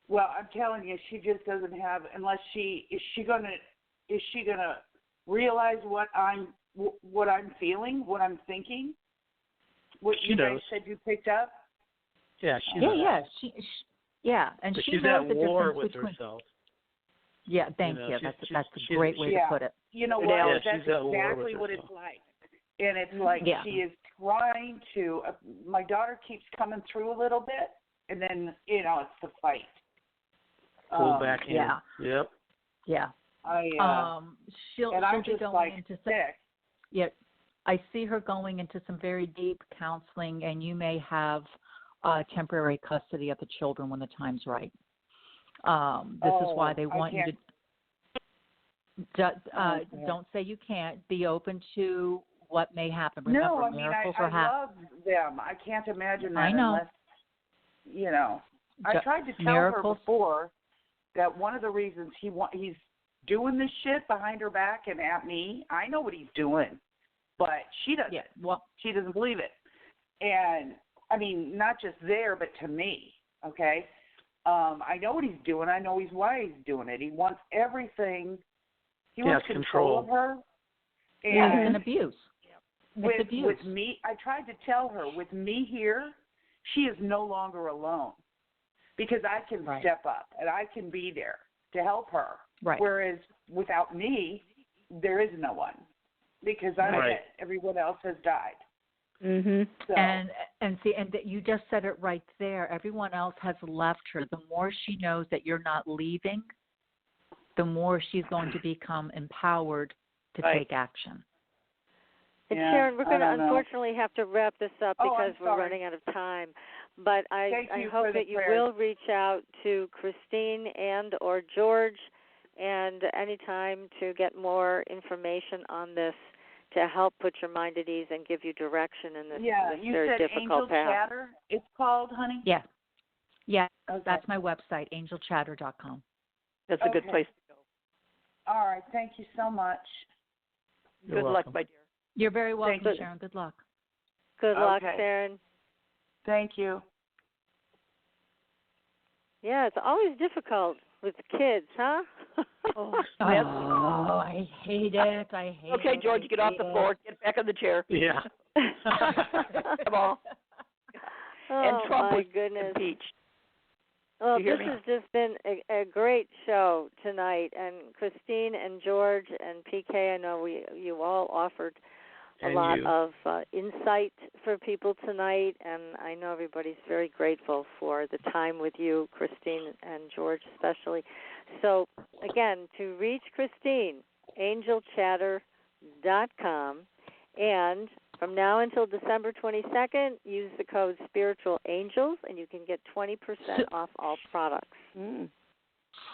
Well, I'm telling you, she just doesn't have. Unless is she gonna realize what I'm feeling, what I'm thinking, what you guys said you picked up? Yeah, and but she she's knows at the war difference with herself. Yeah, thank you. That's a great way to put it. You know what? Yeah, that's exactly what it's like. And it's like she is trying to. My daughter keeps coming through a little bit, and then it's the fight. Pull back in. Yeah. Yep. Yeah. She'll I'm be just going into sick. Yeah, I see her going into some very deep counseling, and you may have temporary custody of the children when the time's right. This is why they want you to don't say you can't. Be open to what may happen. Remember, no, miracles I are happening. love them. I can't imagine that I know. unless, I tried to tell her before that one of the reasons he's doing this shit behind her back and at me, I know what he's doing, but she doesn't. Yeah, well, she doesn't believe it. And, I mean, not just there, but to me, okay? I know what he's doing. I know why he's doing it. He wants everything. He wants control of her. And it's an abuse. It's abuse. With me, I tried to tell her, with me here, she is no longer alone because I can step up and I can be there to help her. Right. Whereas without me, there is no one because I'm dead. Everyone else has died. Mhm. So. And you just said it right there. Everyone else has left her. The more she knows that you're not leaving, the more she's going to become empowered to take action. And Sharon, we're going to unfortunately have to wrap this up because we're running out of time. But I hope that you will reach out to Christine and or George and anytime to get more information on this to help put your mind at ease and give you direction in this, you very said difficult Angel path. Chatter, it's called, honey? Yeah. Yeah, that's my website, angelchatter.com. That's a good place to go. All right, thank you so much. Good luck, my dear. You're very welcome, Sharon. Good luck. Good luck, Sharon. Thank you. Yeah, it's always difficult with kids, huh? I hate it. Okay, George, get off the floor. Get back on the chair. Yeah. Come on. And Trump my was goodness. impeached. Well, this has just been a great show tonight, and Christine and George and PK, I know you all offered a lot of insight for people tonight, and I know everybody's very grateful for the time with you, Christine and George especially. So, again, to reach Christine, angelchatter.com, and from now until December 22nd, use the code Spiritual Angels, and you can get 20% off all products.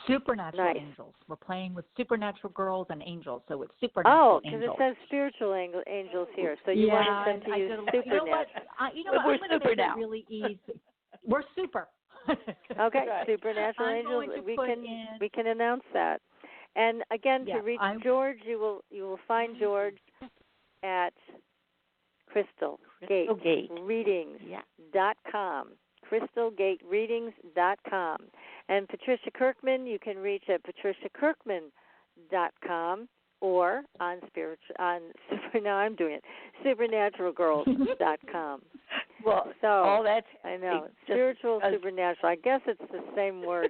Supernatural angels. We're playing with supernatural girls and angels, so it's supernatural angels. Oh, because it says spiritual angels here, so you want them to use supernatural. You know what? We're I'm going to super make now. it really easy. We're super. Okay, supernatural angels. We can announce that. And again, to reach George, you will find George at crystalgatereadings.com. crystalgatereadings.com. And Patricia Kirkman, you can reach at patriciakirkman.com or on now I'm doing it. Supernaturalgirls.com. Well, so all that's I know spiritual, supernatural. I guess it's the same word.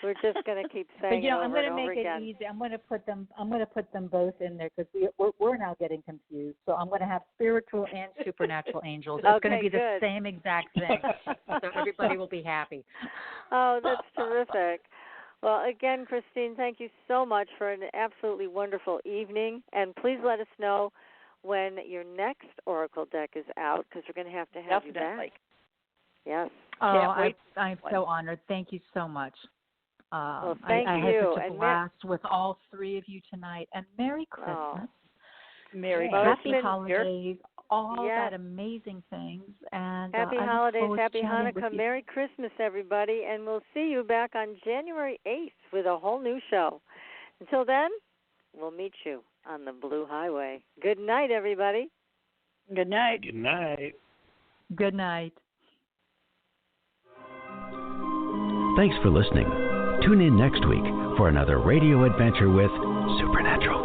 We're just going to keep saying. But it I'm going to make again. it easy. I'm going to put them both in there because we're now getting confused. So I'm going to have spiritual and supernatural angels. It's going to be the same exact thing. So everybody will be happy. Oh, that's terrific. Well, again, Christine, thank you so much for an absolutely wonderful evening. And please let us know when your next Oracle deck is out because we're going to have Definitely. you back. Yes. Oh, I'm so honored. Thank you so much. Well, thank I you. had such a blast with all three of you tonight. And Merry Christmas. Oh. Merry Happy Christmas. holidays. All that amazing things. And happy I holidays, look happy forward to Hanukkah, Merry Christmas, everybody. And we'll see you back on January 8th with a whole new show. Until then, we'll meet you on the Blue Highway. Good night, everybody. Good night. Good night. Good night. Thanks for listening. Tune in next week for another radio adventure with Supernatural.